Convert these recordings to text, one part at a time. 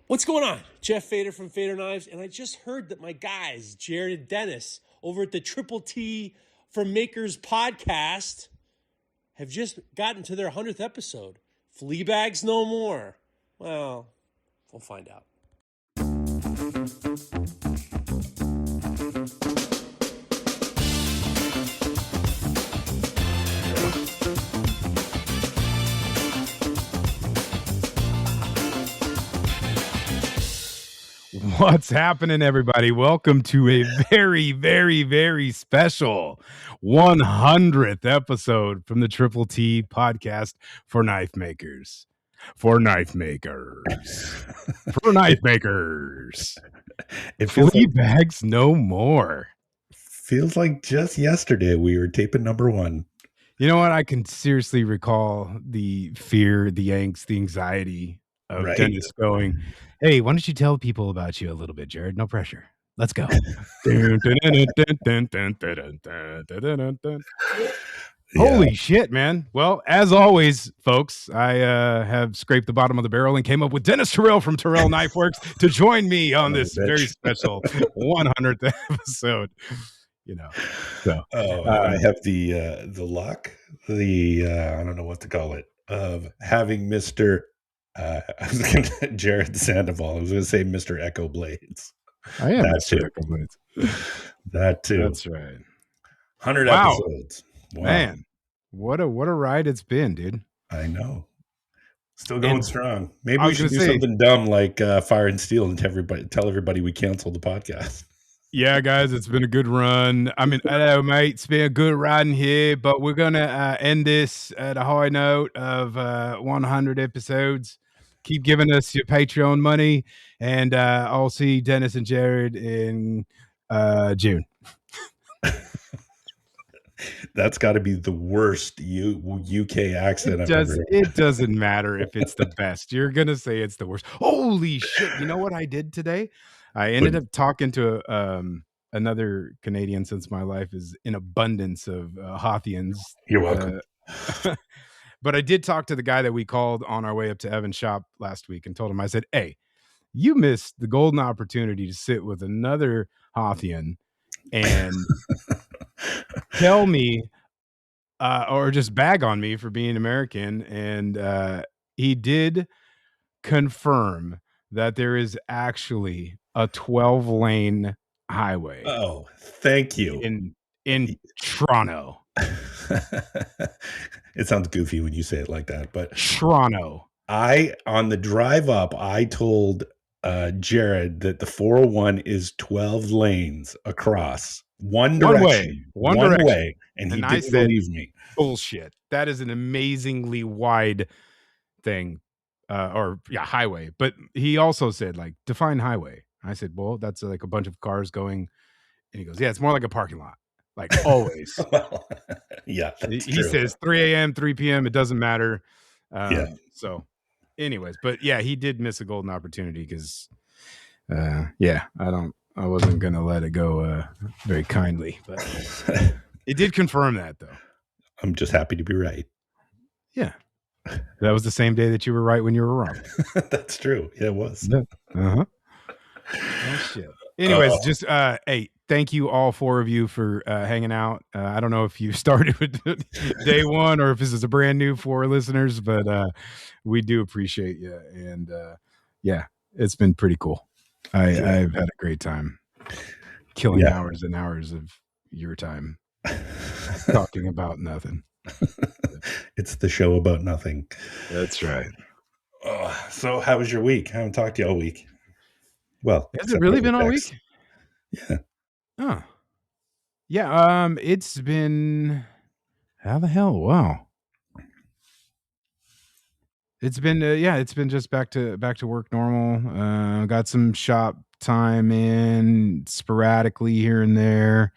What's going on? Jeff Fader from Fader Knives, and I just heard that my guys, Jerid and Denis, over at the Triple T from Makers podcast, have just gotten to their 100th episode. Fleabags no more. Well, we'll find out. What's happening, everybody? Welcome to a very, very, very special 100th episode from the Triple T podcast for knife makers. For knife makers. For knife makers. It feels Fleabags no more. Feels like just yesterday we were taping number one. You know what? I can seriously recall the fear, the angst, the anxiety of Denis going, hey, why don't you tell people about you a little bit, Jerid? No pressure. Let's go. Holy shit, man. Well, as always, folks, I have scraped the bottom of the barrel and came up with Denis Tyrell from Tyrell Knifeworks to join me on this very special 100th episode. You know, so I have the luck, I don't know what to call it, of having Mr. I was going to Jerid Sandoval. I was going to say Mr. Echo Blades. I am Mr. Echo Blades. That too. That's right. 100 episodes. Wow. Man, what a ride it's been, dude. I know. Still going strong. Maybe we should do something dumb like Fire and Steel and tell everybody we canceled the podcast. Yeah, guys, it's been a good run. I mean, hello, mate. It's been a good run here, but we're going to end this at a high note of 100 episodes. Keep giving us your Patreon money, and I'll see Denis and Jerid in June. That's got to be the worst UK accent I've ever heard. It doesn't matter if it's the best. You're going to say it's the worst. Holy shit. You know what I did today? I ended up talking to another Canadian, since my life is in abundance of Hothians. You're welcome. But I did talk to the guy that we called on our way up to Evan's shop last week and told him, I said, hey, you missed the golden opportunity to sit with another Hothian and tell me or just bag on me for being American. And he did confirm that there is actually a 12-lane highway. Oh, thank you. In Toronto. It sounds goofy when you say it like that, but Toronto. On the drive up, I told Jerid that the 401 is 12 lanes across one direction, one way, and he didn't believe me. Bullshit. That is an amazingly wide thing. Highway. But he also said, like, define highway. I said, well, that's like a bunch of cars going. And he goes, yeah, it's more like a parking lot, like always. Well, yeah, he says 3 a.m., 3 p.m. It doesn't matter. So anyways, but yeah, he did miss a golden opportunity because, I wasn't going to let it go very kindly. But it did confirm that, though. I'm just happy to be right. Yeah. That was the same day that you were right when you were wrong. That's true. Yeah, it was. Uh-huh. Oh, shit. Anyways, just hey, thank you all four of you for hanging out. I don't know if you started with day one or if this is a brand new for listeners, but we do appreciate you. And yeah, it's been pretty cool. I've had a great time killing hours and hours of your time talking about nothing. It's the show about nothing. That's right. So how was your week? I haven't talked to you all week. Well, has it really been all week? Yeah. Oh. Yeah. It's been how the hell? Wow. It's been it's been just back to work normal. Got some shop time in sporadically here and there.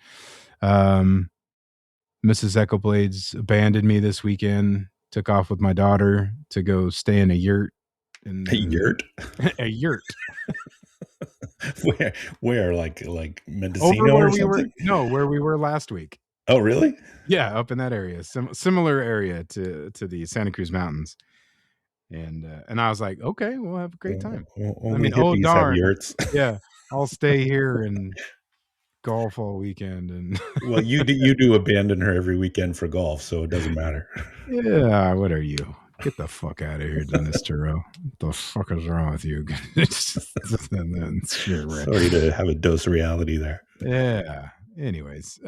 Mrs. Echo Blades abandoned me this weekend, took off with my daughter to go stay in a yurt. A yurt? A yurt. Where? Like Mendocino or something? Where we were last week. Oh, really? Yeah, up in that area. Similar area to the Santa Cruz Mountains. And I was like, okay, we'll have a great time. Only hippies have yurts. Yeah, I'll stay here and golf all weekend. And well, you do abandon her every weekend for golf, so it doesn't matter. Yeah, what are you? Get the fuck out of here, Denis Tyrell. What the fuck is wrong with you? Sorry to have a dose of reality there. Yeah. Anyways,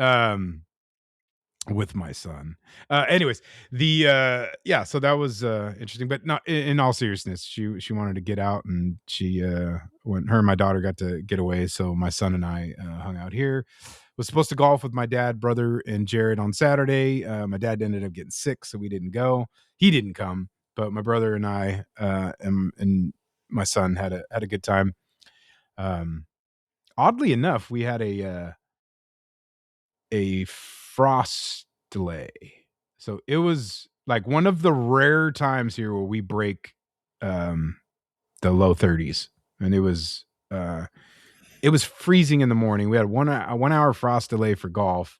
with my son. Anyways, so that was interesting. But not in all seriousness, she wanted to get out, and when her and my daughter got to get away, so my son and I hung out here. Was supposed to golf with my dad, brother, and Jerid on Saturday. My dad ended up getting sick, so we didn't go. He didn't come, but my brother and I and my son had a good time. Oddly enough, we had a frost delay, so it was like one of the rare times here where we break the low 30s, and it was freezing in the morning. We had a 1 hour frost delay for golf,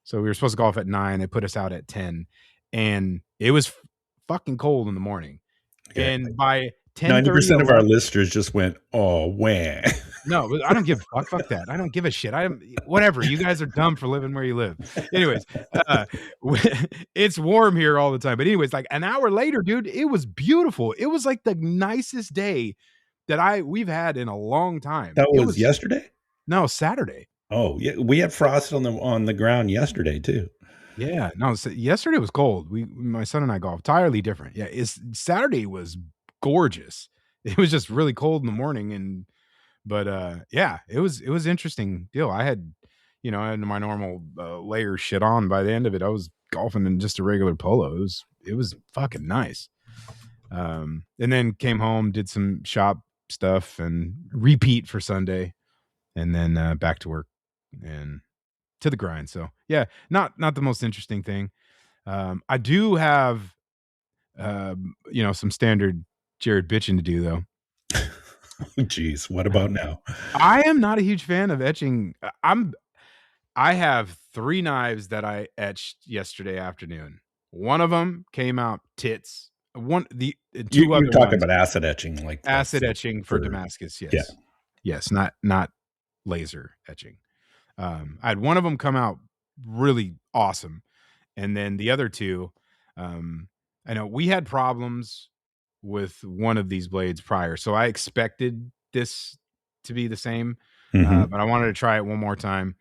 so we were supposed to golf at 9. They put us out at 10, and it was fucking cold in the morning. Okay. And by 90% of our listeners just went, "Oh, wah." No, I don't give a fuck. Fuck that. I don't give a shit. Whatever. You guys are dumb for living where you live. Anyways, it's warm here all the time. But anyways, like an hour later, dude, it was beautiful. It was like the nicest day that we've had in a long time. That was yesterday? No, Saturday. Oh, yeah. We had frost on the ground yesterday too. Yeah. No, yesterday was cold. My son and I golfed entirely different. Yeah. Saturday was gorgeous. It was just really cold in the morning, but yeah, it was interesting deal. I had my normal layer shit on. By the end of it, I was golfing in just a regular polo. It was fucking nice. And then came home, did some shop stuff, and repeat for Sunday, and then back to work and to the grind. So yeah, not the most interesting thing. I do have some standard Jerid bitching to do though. Geez, what about now? I am not a huge fan of etching. I have 3 knives that I etched yesterday afternoon. One of them came out tits. You're talking about acid etching, like acid etching for Damascus. Yes. Yeah. Yes. Not laser etching. I had one of them come out really awesome. And then the other 2, I know we had problems with one of these blades prior, so I expected this to be the same, but I wanted to try it one more time.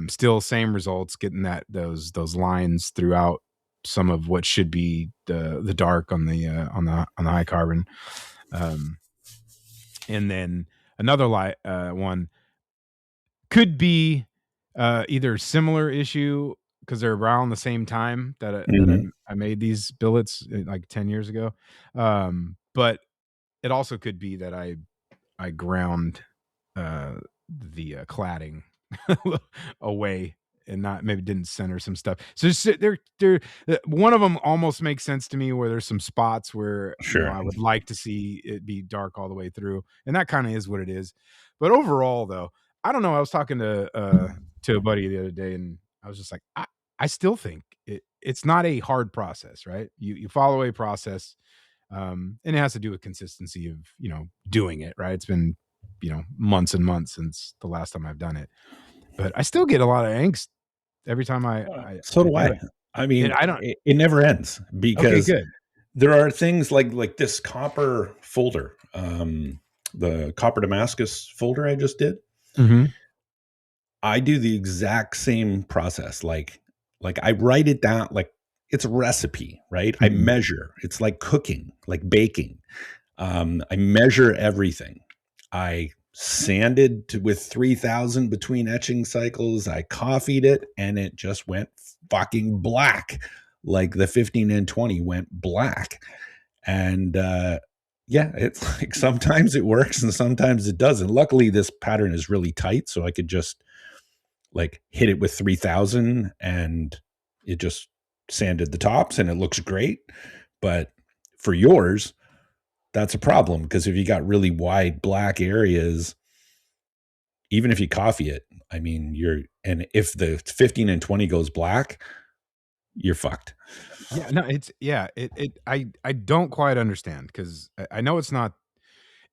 Still same results, getting those lines throughout some of what should be the dark on the high carbon, and then another one could be either similar issue because they're around the same time that I made these billets like 10 years ago. But it also could be that I ground the cladding away and maybe didn't center some stuff. So they're one of them almost makes sense to me, where there's some spots where I would like to see it be dark all the way through, and that kind of is what it is. But overall, though, I don't know. I was talking to a buddy the other day, and I was just like, I still think it's not a hard process, right? You follow a process, and it has to do with consistency of doing it, right? It's been months and months since the last time I've done it, but I still get a lot of angst every time so do I. I mean, it never ends, because there are things like this copper folder, the copper Damascus folder I just did. I do the exact same process. Like I write it down, like it's a recipe, right? I measure. It's like cooking, like baking. I measure everything. I sanded with 3000 between etching cycles. I coffeed it, and it just went fucking black. Like the 15 and 20 went black. And it's like sometimes it works and sometimes it doesn't. Luckily, this pattern is really tight, so I could just like hit it with 3000 and it just sanded the tops and it looks great. But for yours, that's a problem, because if you got really wide black areas, even if you coffee it, I mean, and if the 15 and 20 goes black, you're fucked. Yeah, no, I don't quite understand, because I know it's not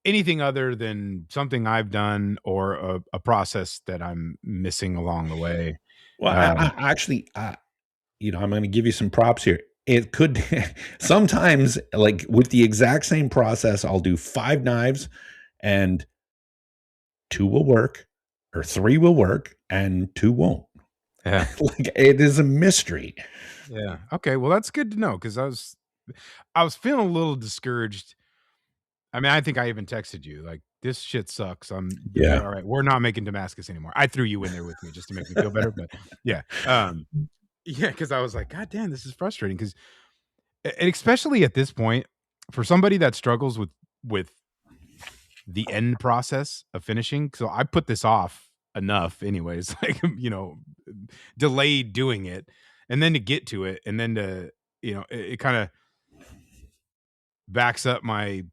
anything other than something I've done or a process that I'm missing along the way. Well, I actually, I'm going to give you some props here. It could sometimes, like with the exact same process, I'll do 5 knives and 2 will work, or 3 will work and 2 won't. Yeah. Like, it is a mystery. Yeah. Okay. Well, that's good to know, because I was feeling a little discouraged. I mean, I think I even texted you like, "This shit sucks. Yeah. All right. We're not making Damascus anymore." I threw you in there with me just to make me feel better, but yeah, yeah, because I was like, "God damn, this is frustrating." Because, and especially at this point, for somebody that struggles with the end process of finishing, so I put this off enough, anyways. Like, delayed doing it, and then to get to it, and then to it kind of backs up my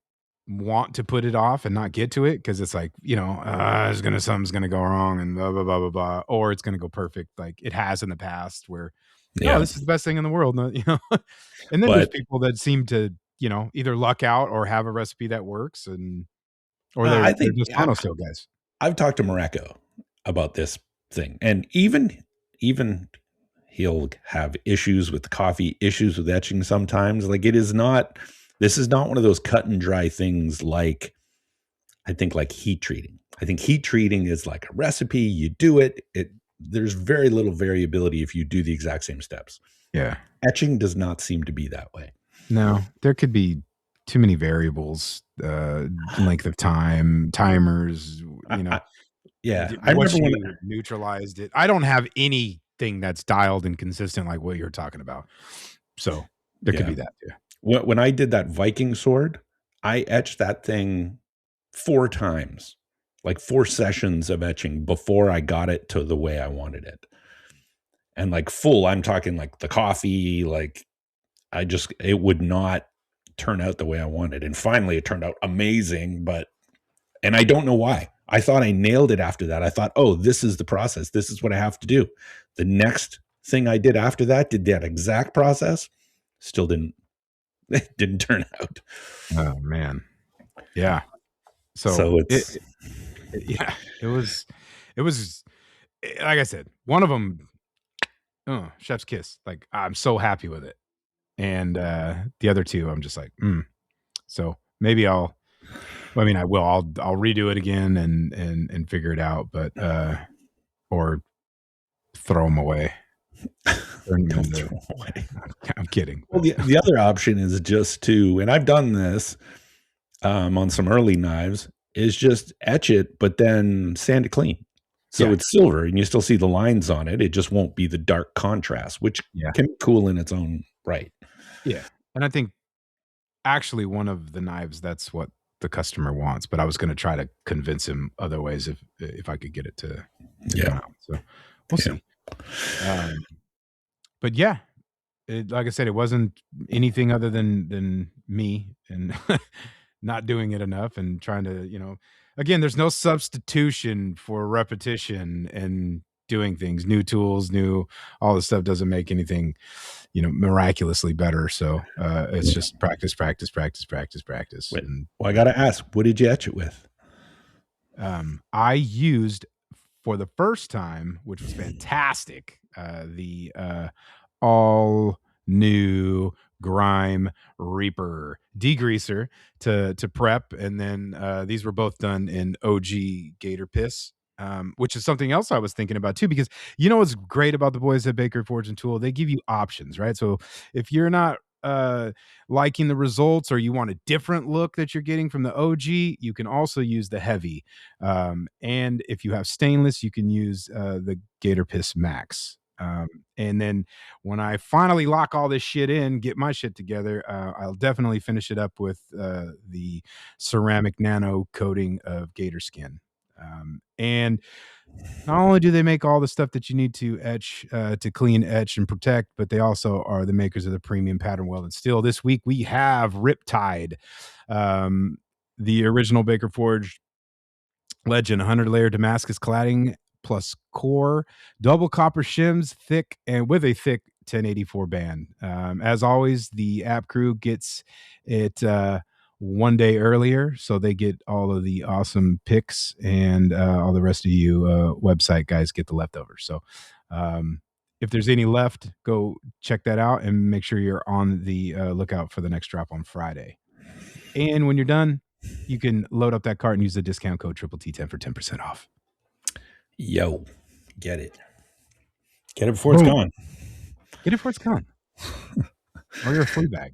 want to put it off and not get to it, because it's like, something's gonna go wrong and blah blah blah blah blah, or it's gonna go perfect like it has in the past, where this is the best thing in the world, and then there's people that seem to either luck out or have a recipe that works, or they're just mono-still guys. I've talked to Morocco about this thing, and even he'll have issues with coffee, issues with etching sometimes. Like, this is not one of those cut and dry things like, I think, like heat treating. I think heat treating is like a recipe. You do it. There's very little variability if you do the exact same steps. Yeah. Etching does not seem to be that way. No, there could be too many variables, length of time, timers, I remember when you neutralized it. I don't have anything that's dialed and consistent like what you're talking about. So there could be that too. When I did that Viking sword, I etched that thing 4 times, like 4 sessions of etching before I got it to the way I wanted it. And like I'm talking like the coffee, like it would not turn out the way I wanted. And finally it turned out amazing, and I don't know why. I thought I nailed it after that. I thought, oh, this is the process. This is what I have to do. The next thing I did after that, did that exact process, still didn't turn out. Oh man. Yeah. So it was like I said, one of them, chef's kiss. Like, I'm so happy with it. And the other 2, I'm just like, So maybe I will. I'll redo it again and figure it out, but or throw them away. Don't throw them away. I'm kidding. Well, the other option is just to, and I've done this on some early knives, is just etch it, but then sand it clean. So it's silver and you still see the lines on it. It just won't be the dark contrast, which can be cool in its own right. Yeah. And I think actually one of the knives, that's what the customer wants, but I was going to try to convince him other ways if I could get it to come out. So we'll see. But yeah, like I said, it wasn't anything other than me and not doing it enough and trying to, again, there's no substitution for repetition and doing things. New tools, all this stuff doesn't make anything, miraculously better. So it's just practice. Well, I got to ask, what did you etch it with? I used, for the first time, which was fantastic, the all new Grime Reaper degreaser to prep, and then these were both done in OG Gator Piss, which is something else I was thinking about too, because what's great about the boys at Baker Forge and Tool, they give you options, right? So if you're not liking the results, or you want a different look that you're getting from the OG, you can also use the heavy, and if you have stainless, you can use the Gator Piss Max. And then when I finally lock all this shit in, get my shit together, I'll definitely finish it up with the ceramic nano coating of gator skin. And not only do they make all the stuff that you need to etch, to clean, etch, and protect, but they also are the makers of the premium pattern welded steel. This week we have Riptide, the original Baker Forge legend, 100-layer Damascus cladding plus core, double copper shims, thick and with a thick 1084 band. As always, the app crew gets it 1 day earlier, so they get all of the awesome picks, and all the rest of you website guys get the leftovers. So if there's any left, go check that out and make sure you're on the lookout for the next drop on Friday. And when you're done, you can load up that cart and use the discount code T10 for 10% off. Yo, get it. Get it before it's gone. Get it before it's gone. Or you're a Fleabag.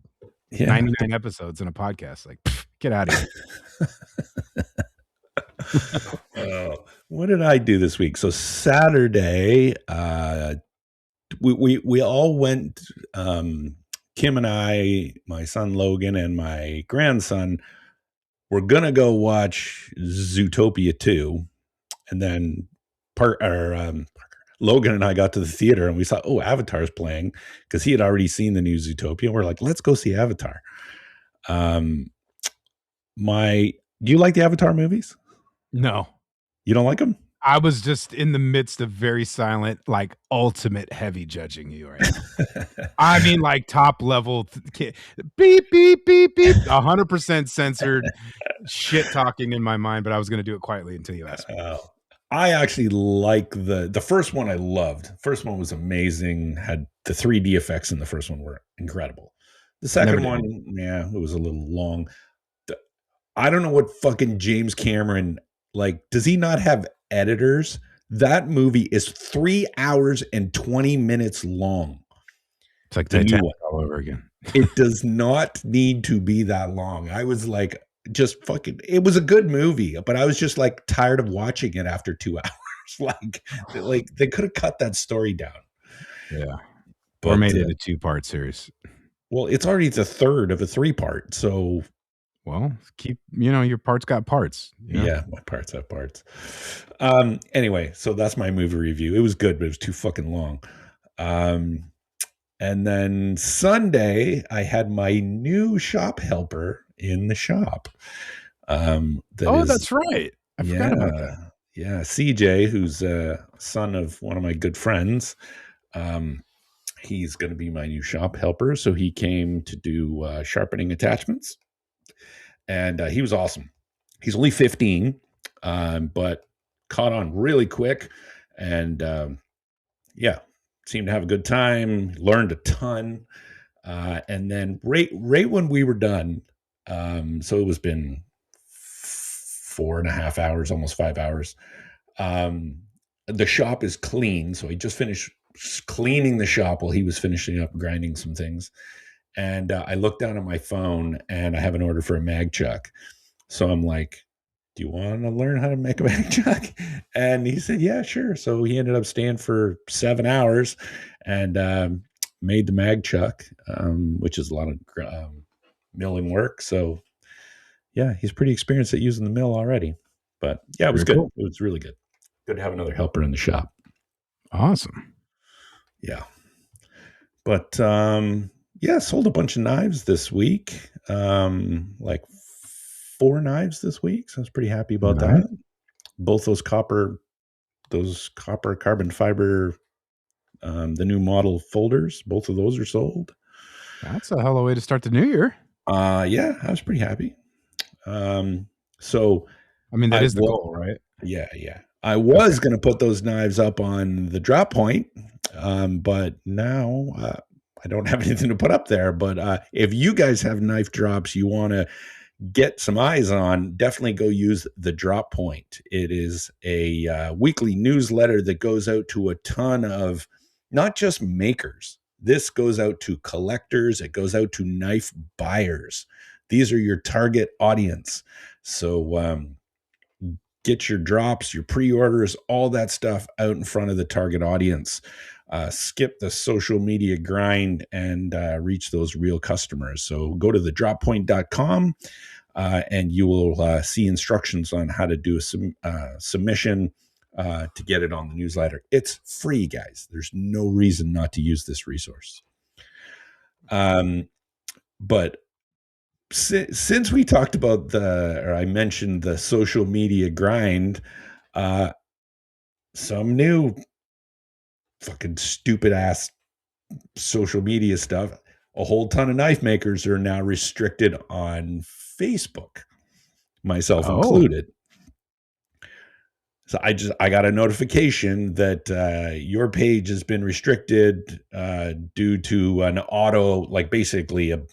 Yeah. 99 episodes in a podcast. Like, get out of here. What did I do this week? So Saturday, we all went, Kim and I, my son Logan and my grandson, were going to go watch Zootopia 2. And then Logan and I got to the theater and we saw, Avatar's playing, because he had already seen the new Zootopia. And we're like, let's go see Avatar. Do you like the Avatar movies? No. You don't like them? I was just in the midst of very silent, like ultimate heavy judging you right now. I mean, like top level beep, beep, beep, beep, 100% censored shit talking in my mind, but I was going to do it quietly until you asked me. I actually like the first one. I loved. First one was amazing. Had the 3D effects in the first one were incredible. The second one, it was a little long. I don't know what fucking James Cameron, like, does he not have editors? That movie is 3 hours and 20 minutes long. It's like Titanic all over again. It does not need to be that long. I was like, just fucking, it was a good movie, but I was just like tired of watching it after 2 hours. like they could have cut that story down. Yeah. But, or made it a 2-part series. Well, it's already the third of a 3-part. So, well, keep, your parts got parts. Yeah, my parts have parts. Anyway, so that's my movie review. It was good, but it was too fucking long. And then Sunday, I had my new shop helper in the shop. That's right. I forgot about that. Yeah, CJ, who's a son of one of my good friends. He's going to be my new shop helper. So he came to do sharpening attachments. And he was awesome. He's only 15, but caught on really quick. And seemed to have a good time, learned a ton. And then right when we were done, so it was been 4.5 hours, almost 5 hours. The shop is clean. So he just finished cleaning the shop while he was finishing up grinding some things. And I looked down at my phone and I have an order for a mag chuck. So I'm like, do you want to learn how to make a mag chuck? And he said, yeah, sure. So he ended up staying for 7 hours and made the mag chuck, which is a lot of milling work. So yeah, he's pretty experienced at using the mill already. But yeah, it was good. Cool. It was really good. Good to have another helper in the shop. Awesome. Yeah. But sold a bunch of knives this week. Like 4 knives this week. So I was pretty happy about that. Both those copper carbon fiber, the new model folders, both of those are sold. That's a hell of a way to start the new year. Yeah, I was pretty happy. So I mean, that is the goal, right? Yeah. I was going to put those knives up on the drop point, but now I don't have anything to put up there. But if you guys have knife drops you want to get some eyes on, definitely go use the Drop Point. It is a weekly newsletter that goes out to a ton of not just makers. This goes out to collectors. It goes out to knife buyers. These are your target audience. So get your drops, your pre-orders, all that stuff out in front of the target audience. Skip the social media grind and reach those real customers. So go to thedroppoint.com and you will see instructions on how to do a submission to get it on the newsletter. It's free, guys. There's no reason not to use this resource. But since we talked about I mentioned the social media grind, some new fucking stupid ass social media stuff, a whole ton of knife makers are now restricted on Facebook, myself included. So I got a notification that your page has been restricted due to an basically an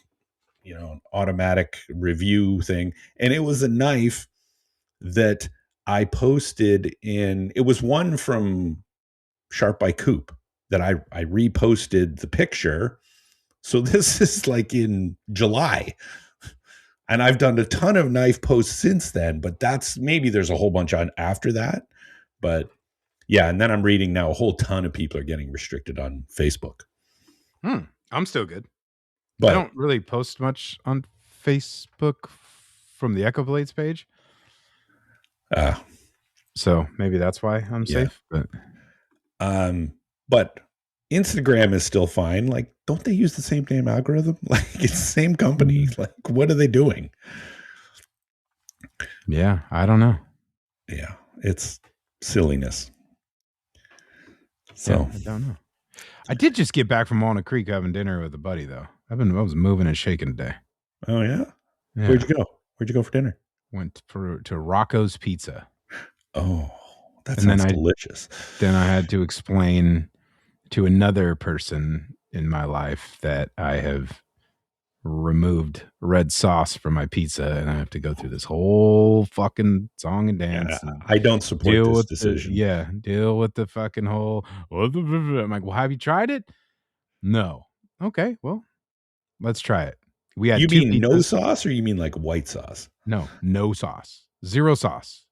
automatic review thing. And it was a knife that I posted it was one from Sharp by Coop that I reposted the picture. So this is like in July. And I've done a ton of knife posts since then, but maybe there's a whole bunch on after that. But yeah, and then I'm reading now a whole ton of people are getting restricted on Facebook. I'm still good. But I don't really post much on Facebook from the Echo Blades page. So maybe that's why I'm safe. But Instagram is still fine. Like, don't they use the same damn algorithm? Like, it's the same company. Like, what are they doing? Yeah, I don't know. Yeah, it's silliness. So I don't know. I did just get back from Walnut Creek having dinner with a buddy, though. I was moving and shaking today. Oh yeah? Where'd you go? Where'd you go for dinner? Went to Rocco's Pizza. Oh, that sounds delicious. Then I had to explain to another person in my life that I have removed red sauce from my pizza, and I have to go through this whole fucking song and dance. Yeah, I don't support this decision. Deal with the fucking whole. I'm like, well, have you tried it? No. Okay, well, let's try it. We had you mean pizzas. No sauce, or you mean like white sauce? No sauce, zero sauce.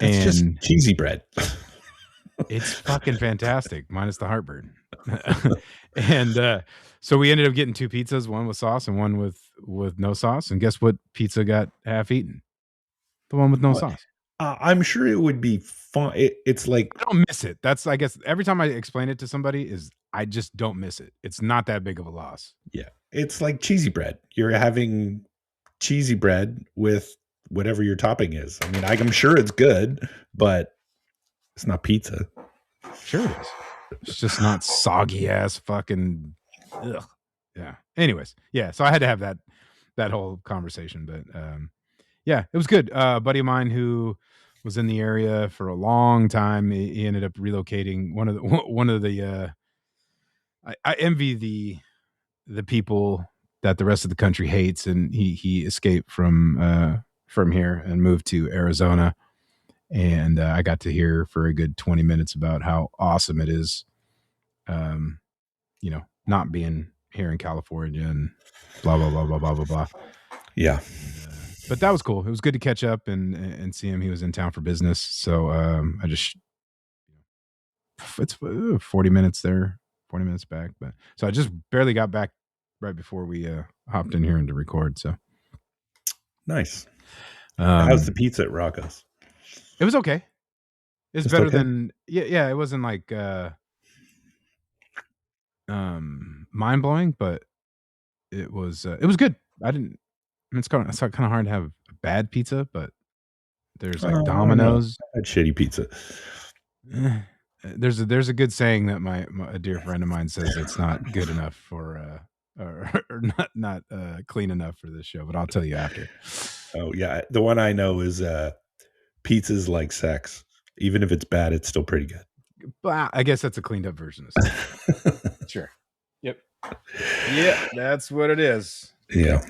It's just cheesy bread. It's fucking fantastic, minus the heartburn. And so we ended up getting 2 pizzas, one with sauce and one with no sauce. And guess what pizza got half eaten? The one with no sauce. I'm sure it would be fun. It's like, I don't miss it. That's, I guess, every time I explain it to somebody I just don't miss it. It's not that big of a loss. Yeah. It's like cheesy bread. You're having cheesy bread with whatever your topping is. I mean, I'm sure it's good, but it's not pizza. Sure it is. It's just not soggy ass fucking. Ugh. Yeah. Anyways, yeah. So I had to have that whole conversation, but yeah, it was good. A buddy of mine who was in the area for a long time. He ended up relocating. One of the. I envy the people that the rest of the country hates, and he escaped from here and moved to Arizona. And I got to hear for a good 20 minutes about how awesome it is, not being here in California and blah, blah, blah, blah, blah, blah, blah. Yeah. But that was cool. It was good to catch up and see him. He was in town for business. So it's 40 minutes there, 40 minutes back. But so I just barely got back right before we hopped in here and to record. So nice. How's the pizza at Rocco's? It was okay. It's better than it wasn't like mind blowing, but it was good. It's kind of hard to have a bad pizza, but there's like Domino's. I had shitty pizza. There's a good saying that a dear friend of mine says it's not good enough for or not clean enough for this show, but I'll tell you after. Oh yeah, the one I know is pizza's like sex. Even if it's bad, it's still pretty good. But I guess that's a cleaned up version of sex. Sure. Yep. Yeah, that's what it is. Yeah.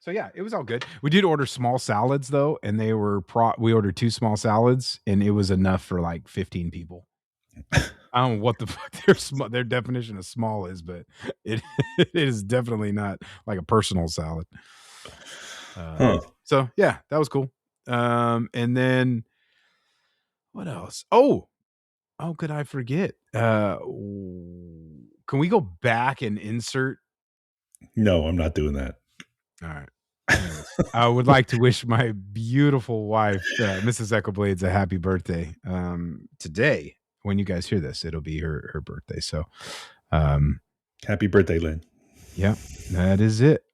So yeah, it was all good. We did order small salads though, and they were we ordered 2 small salads, and it was enough for like 15 people. I don't know what the fuck their definition of small is, but it is definitely not like a personal salad. So yeah, that was cool. And then what else? Oh, could I forget? Can we go back and insert? No, I'm not doing that. All right. Anyways, I would like to wish my beautiful wife, Mrs. Echo Blades, a happy birthday. Today, when you guys hear this, it'll be her birthday. So, happy birthday, Lynn. Yeah, that is it.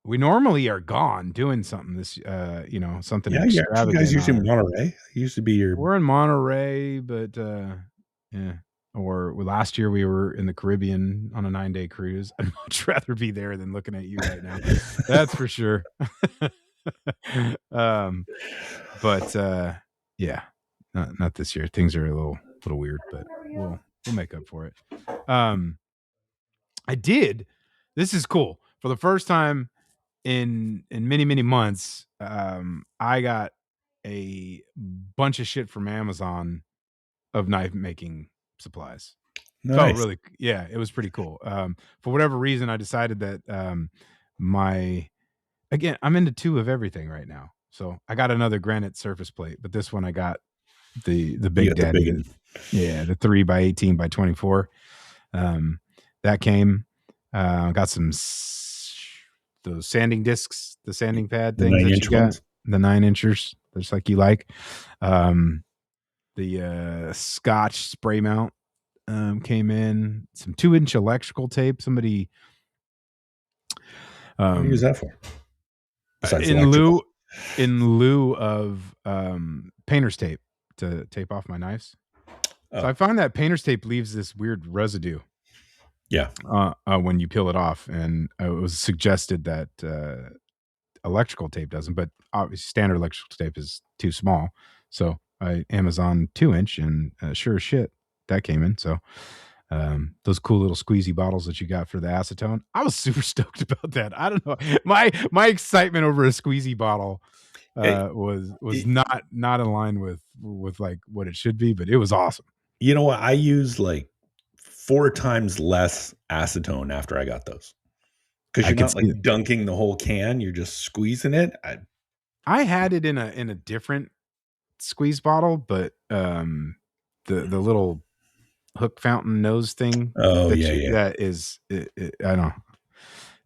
We normally are gone doing something something extravagant. You guys usually in Monterey. It used to be We're in Monterey, but Yeah. Or last year we were in the Caribbean on a 9-day cruise. I'd much rather be there than looking at you right now. That's for sure. But yeah, not this year. Things are a little weird, but we'll make up for it. I did. This is cool. For the first time in many months, I got a bunch of shit from Amazon of knife making supplies. Nice. Felt really, yeah, it was pretty cool. For whatever reason, I decided that again, I'm into 2 of everything right now. So I got another granite surface plate, but this one I got the big daddy. Yeah, the 3x18 by 24. That came. Got some those sanding discs, the sanding pad things that you got, ones. The 9-inchers, just like you like. The Scotch spray mount came in. Some 2-inch electrical tape. Somebody. What do you use that for? In lieu of painter's tape to tape off my knives. Oh. So I find that painter's tape leaves this weird residue. Yeah. When you peel it off, and it was suggested that electrical tape doesn't, but obviously standard electrical tape is too small. So I Amazon 2-inch, and sure as shit that came in. So those cool little squeezy bottles that you got for the acetone, I was super stoked about that. I don't know, my excitement over a squeezy bottle was not in line with like what it should be, but it was awesome. You know what? I use like 4 times less acetone after I got those, because you're not like dunking the whole can; you're just squeezing it. I had it in a different squeeze bottle, but the little hook fountain nose thing. Oh yeah. That is, I don't know.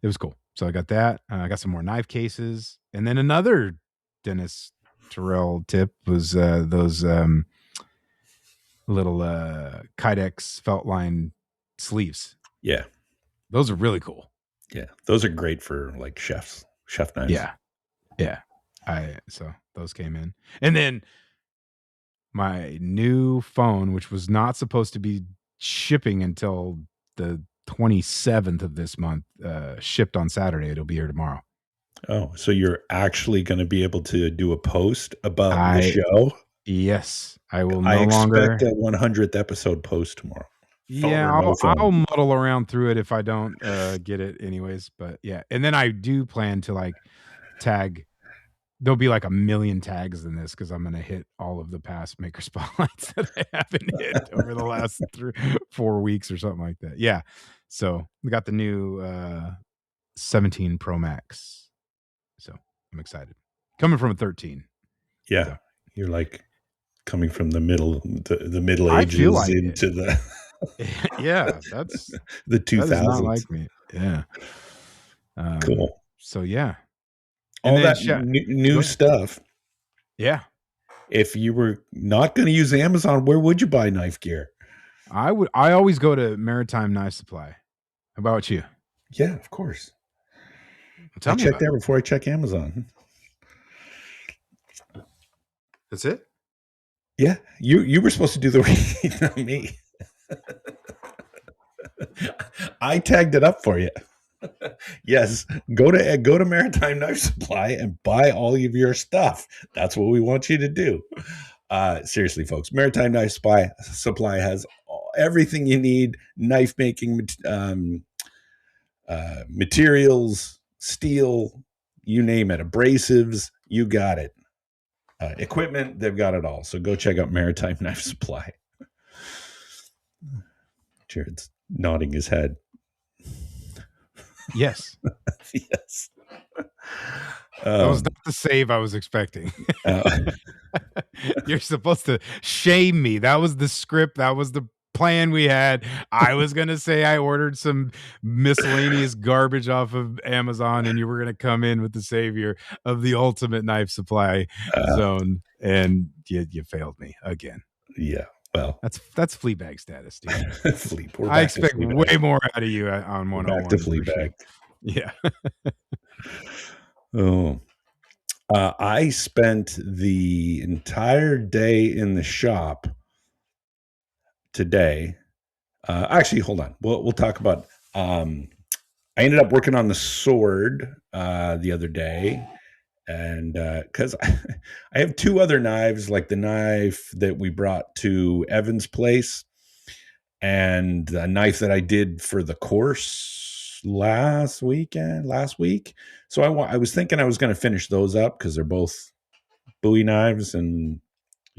It was cool. So I got that. I got some more knife cases, and then another Denis Tyrell tip was those little Kydex felt line sleeves. Yeah, those are really cool. Yeah, those are great for like chef knives. Yeah. So those came in, and then my new phone, which was not supposed to be shipping until the 27th of this month, shipped on Saturday. It'll be here tomorrow. Oh, so you're actually going to be able to do a post about the show? Yes, I will. I expect a 100th episode post tomorrow. Yeah, I'll muddle around through it if I don't get it anyways. But yeah, and then I do plan to like tag. There'll be like 1 million tags in this because I'm going to hit all of the past maker spotlights that I haven't hit over the last 4 weeks or something like that. Yeah. So we got the new 17 Pro Max. So I'm excited. Coming from a 13. Yeah. So. You're like coming from the middle ages like into the yeah, that's the 2000s. That is not like me. Yeah. Cool. So yeah. All that new stuff. Yeah. If you were not going to use Amazon, where would you buy knife gear? I always go to Maritime Knife Supply. How about you? Yeah, of course. I check there before I check Amazon. That's it? Yeah. You were supposed to do the reading, not me. I tagged it up for you. Yes, go to Maritime Knife Supply and buy all of your stuff. That's what we want you to do. Seriously, folks, Maritime Knife Supply has everything you need: knife making materials, steel, you name it, abrasives, you got it. Equipment, they've got it all. So go check out Maritime Knife Supply. Jerid's nodding his head. Yes. Yes. That was not the save I was expecting. You're supposed to shame me. That was the script. That was the plan we had. I was going to say I ordered some miscellaneous garbage off of Amazon, and you were going to come in with the savior of the ultimate knife supply zone, and you failed me again. Yeah. Well, that's Fleabag status, dude. I expect way more out of you on 101. Back to Fleabag. Yeah. Oh. I spent the entire day in the shop today. Actually, hold on. We'll talk about. I ended up working on the sword the other day, and because I have two other knives, like the knife that we brought to Evan's place, and a knife that I did for the course last week. So I was thinking I was going to finish those up because they're both Bowie knives, and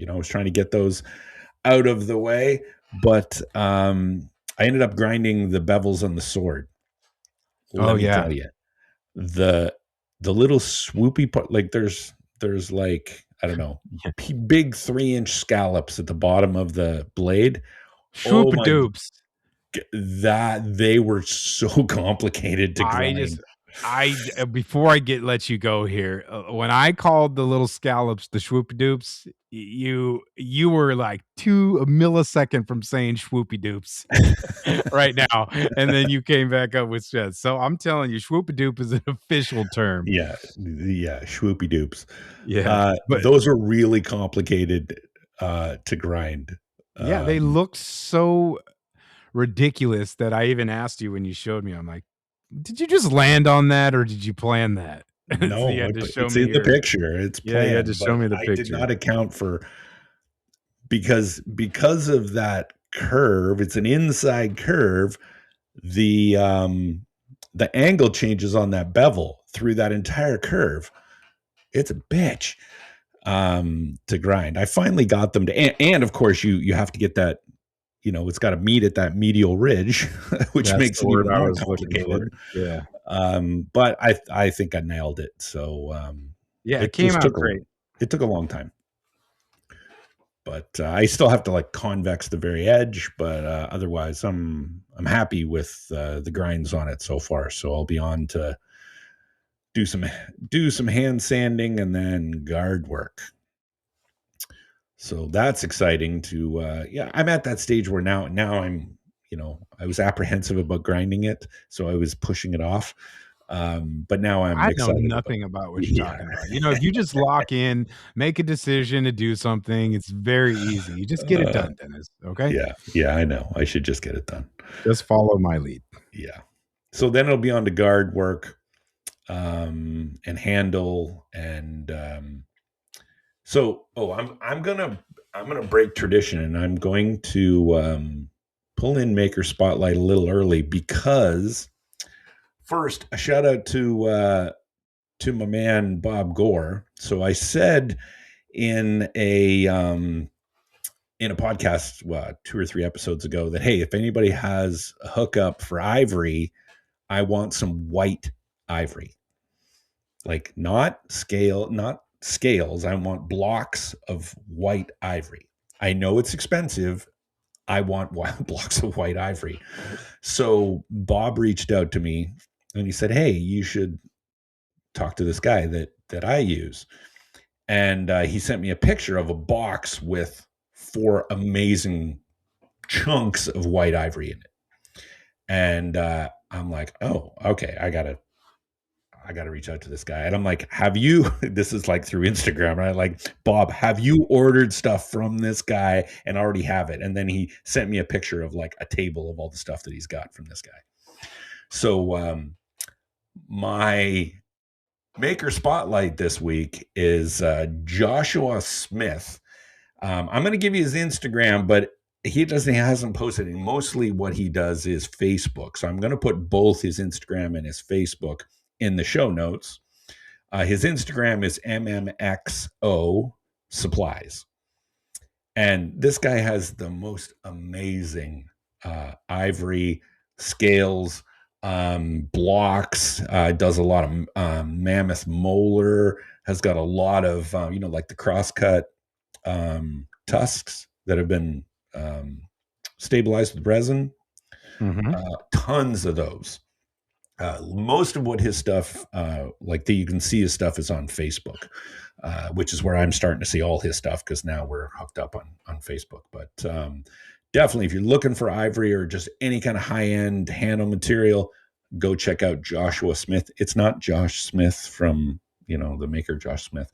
I was trying to get those out of the way. But I ended up grinding the bevels on the sword. Let me tell you, the little swoopy part, like there's like, I don't know, big 3-inch scallops at the bottom of the blade. Swoop dupes. That they were so complicated to grind. Before I let you go here, when I called the little scallops the swoopy dupes, you were like a millisecond from saying swoopy dupes right now, and then you came back up with shit. So I'm telling you, swoopy dupe is an official term. Yeah, swoopy dupes. Yeah, but those are really complicated to grind. Yeah, they look so ridiculous that I even asked you when you showed me. I'm like, did you just land on that or did you plan that? No, so it's in the picture. It's planned. You had to show me the picture. I did not account for because of that curve. It's an inside curve. The angle changes on that bevel through that entire curve. It's a bitch to grind. I finally got them to, and of course you have to get that. It's got to meet at that medial ridge, which makes it even more complicated. Yeah. But I think I nailed it. So it came out great. It took a long time, but I still have to like convex the very edge. But otherwise, I'm happy with the grinds on it so far. So I'll be on to do some hand sanding and then guard work. So that's exciting to, I'm at that stage where now I'm, I was apprehensive about grinding it. So I was pushing it off. But now I know nothing about what you're talking about. If you just lock in, make a decision to do something, it's very easy. You just get it done, Dennis. Okay. Yeah, I know. I should just get it done. Just follow my lead. Yeah. So then it'll be on to guard work, and handle and, I'm gonna break tradition, and I'm going to pull in Maker Spotlight a little early because first a shout out to my man Bob Gore. So I said in a podcast 2 or 3 episodes ago that hey, if anybody has a hookup for ivory, I want some white ivory, like not scales. I want blocks of white ivory. I know it's expensive. I want blocks of white ivory. So Bob reached out to me and he said, hey, you should talk to this guy that I use. And he sent me a picture of a box with 4 amazing chunks of white ivory in it. And I'm like, oh, okay, I gotta reach out to this guy. And I'm like, this is like through Instagram, right? Like, Bob, have you ordered stuff from this guy and already have it? And then he sent me a picture of like a table of all the stuff that he's got from this guy. So my Maker Spotlight this week is Joshua Smith. I'm going to give you his Instagram, but he hasn't posted any. Mostly what he does is Facebook. So I'm going to put both his Instagram and his Facebook in the show notes. His Instagram is MMXO Supplies. And this guy has the most amazing ivory scales, blocks, does a lot of mammoth molar, has got a lot of, like the crosscut tusks that have been stabilized with resin. Mm-hmm. Tons of those. Most of what his stuff, like that you can see his stuff is on Facebook, which is where I'm starting to see all his stuff because now we're hooked up on Facebook. But definitely, if you're looking for ivory or just any kind of high-end handle material, go check out Joshua Smith. It's not Josh Smith from, the maker Josh Smith.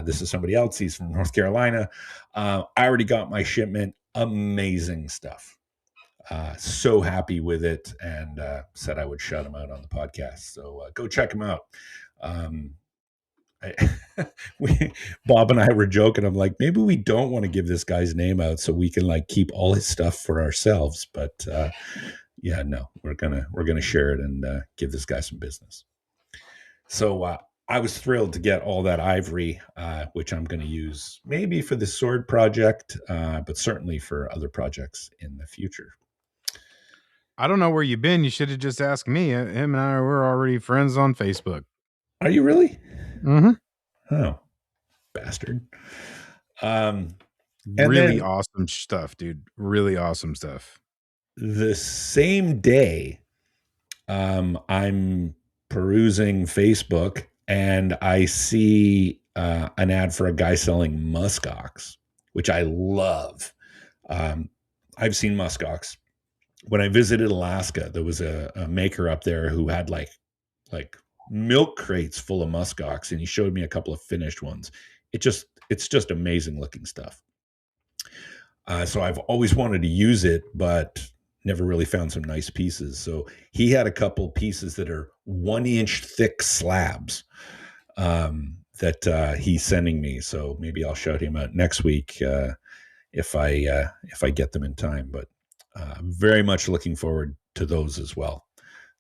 This is somebody else. He's from North Carolina. I already got my shipment. Amazing stuff. So happy with it, and said I would shout him out on the podcast. So go check him out. Bob and I were joking. I'm like, maybe we don't want to give this guy's name out so we can like keep all his stuff for ourselves. But yeah, no, we're gonna share it and give this guy some business. So I was thrilled to get all that ivory, which I'm going to use maybe for the sword project, but certainly for other projects in the future. I don't know where you've been. You should have just asked me. Him and I were already friends on Facebook. Are you really? Mm-hmm. Oh, bastard. Really awesome stuff, dude. Really awesome stuff. The same day, I'm perusing Facebook and I see an ad for a guy selling muskox, which I love. I've seen muskox. When I visited Alaska, there was a maker up there who had like milk crates full of muskox, and he showed me a couple of finished ones. It's just amazing looking stuff. So I've always wanted to use it, but never really found some nice pieces. So he had a couple pieces that are 1 inch thick slabs that he's sending me. So maybe I'll shout him out next week if I get them in time. But very much looking forward to those as well,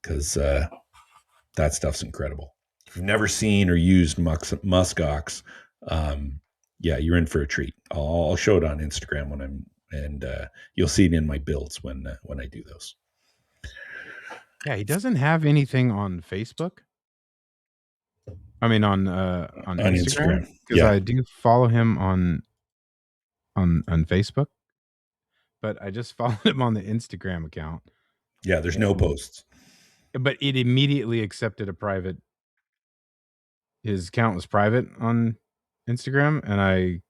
because that stuff's incredible. If you've never seen or used muskox, yeah, you're in for a treat. I'll show it on Instagram and you'll see it in my builds when I do those. Yeah, he doesn't have anything on Facebook. I mean, on Instagram, because I do follow him on Facebook, but I just followed him on the Instagram account. Yeah, there's no posts, but it immediately accepted a private. His account was private on Instagram, and I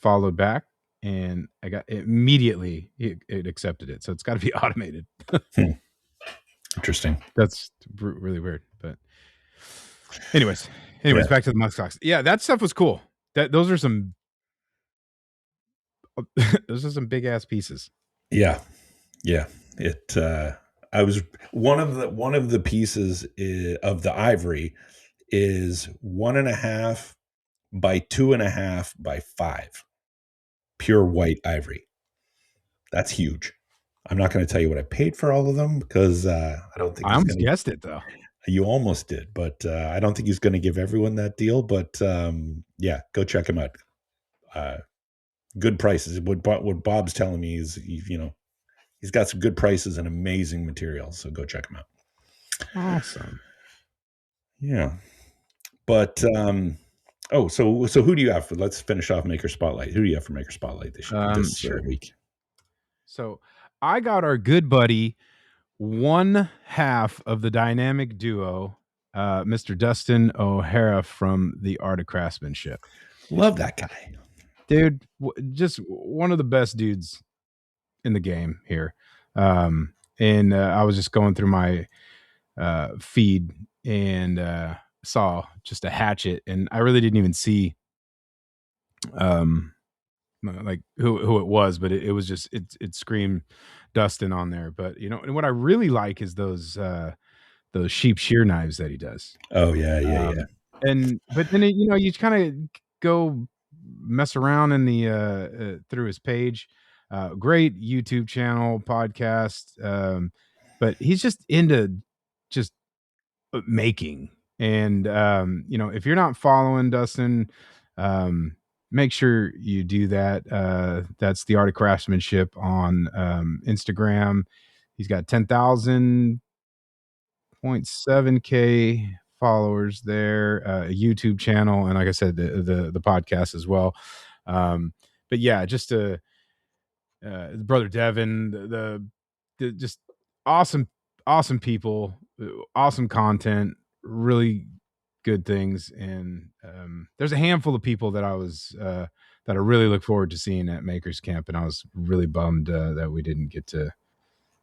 followed back, and I got immediately it accepted it. So it's got to be automated. Interesting. That's really weird. But anyways, back to the muskox. Yeah, that stuff was cool. Those are some big ass pieces. Yeah. It. I was one of the pieces of the ivory is 1.5 by 2.5 by 5, pure white ivory. That's huge. I'm not going to tell you what I paid for all of them because I don't think I almost guessed it though. You almost did, but I don't think he's going to give everyone that deal. But yeah, go check him out. Good prices. What Bob's telling me is, he's got some good prices and amazing materials. So go check him out. Awesome. Yeah. But so who do you have for? Let's finish off Maker Spotlight. Who do you have for Maker Spotlight this week? So I got our good buddy, one half of the dynamic duo, Mr. Dustin O'Hara from the Art of Craftsmanship. Love that guy, dude. Just one of the best dudes in the game here. And I was just going through my feed and saw just a hatchet, and I really didn't even see like who it was, but it was just it screamed Dustin on there. But and what I really like is those sheep shear knives that he does. Oh yeah. But then you kind of go mess around in the through his page. Great YouTube channel, podcast, but he's just into just making. And if you're not following Dustin, make sure you do that. That's the Art of Craftsmanship on Instagram. He's got 10,000.7K followers there, a YouTube channel, and like I said, the podcast as well. But yeah, just brother Devin, the just awesome people, awesome content, really good things. And there's a handful of people that I really look forward to seeing at Makers Camp, and I was really bummed that we didn't get to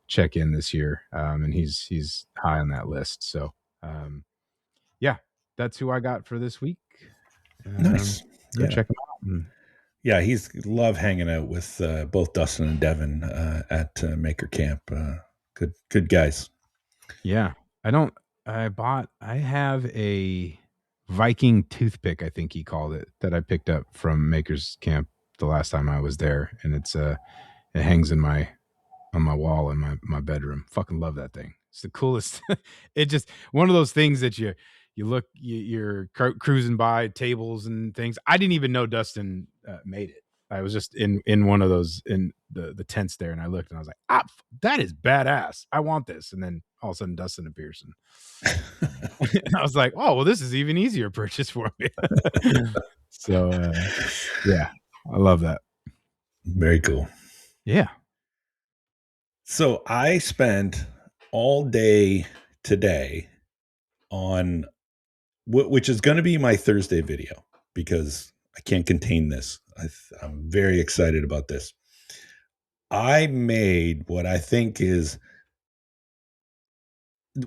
check in this year. And he's high on that list. So yeah, that's who I got for this week. Nice. Go check them out. Yeah, he's love hanging out with both Dustin and Devin at Maker Camp. Good guys. Yeah. I have a Viking toothpick, I think he called it, that I picked up from Maker's Camp the last time I was there. And it hangs on my wall in my bedroom. Fucking love that thing. It's the coolest. It just one of those things that you're cruising by tables and things. I didn't even know Dustin made it. I was just in one of those in the tents there, and I looked and I was like, that is badass. I want this. And then all of a sudden Dustin appears, and I was like, oh well, this is even easier purchase for me. So yeah, I love that. Very cool. Yeah. So I spent all day today on which is going to be my Thursday video because I can't contain this. I'm very excited about this. I made what I think is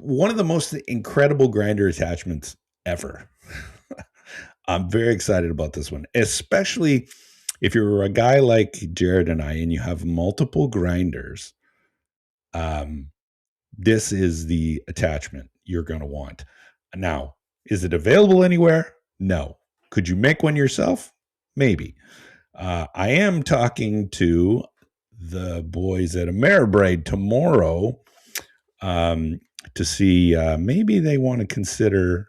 one of the most incredible grinder attachments ever. I'm very excited about this one, especially if you're a guy like Jerid and I and you have multiple grinders. This is the attachment you're going to want. Now, is it available anywhere? No. Could you make one yourself? Maybe. I am talking to the boys at Ameribraid tomorrow to see maybe they want to consider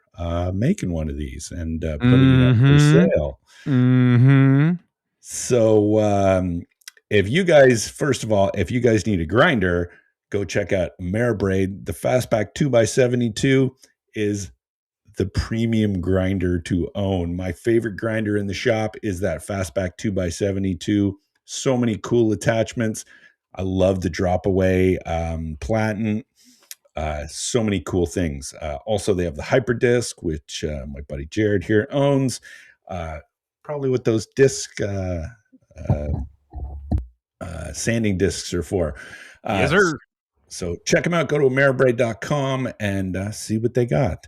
making one of these and putting it up for sale. Mm-hmm. So if you guys, first of all, if you guys need a grinder, go check out Ameribraid. The Fastback 2x72 is the premium grinder to own. My favorite grinder in the shop is that Fastback 2x72. So many cool attachments. I love the drop away platen. So many cool things. Also, they have the Hyper Disc, which my buddy Jerid here owns. Probably what those disc sanding discs are for. Yes, sir. So check them out. Go to ameribraid.com and see what they got.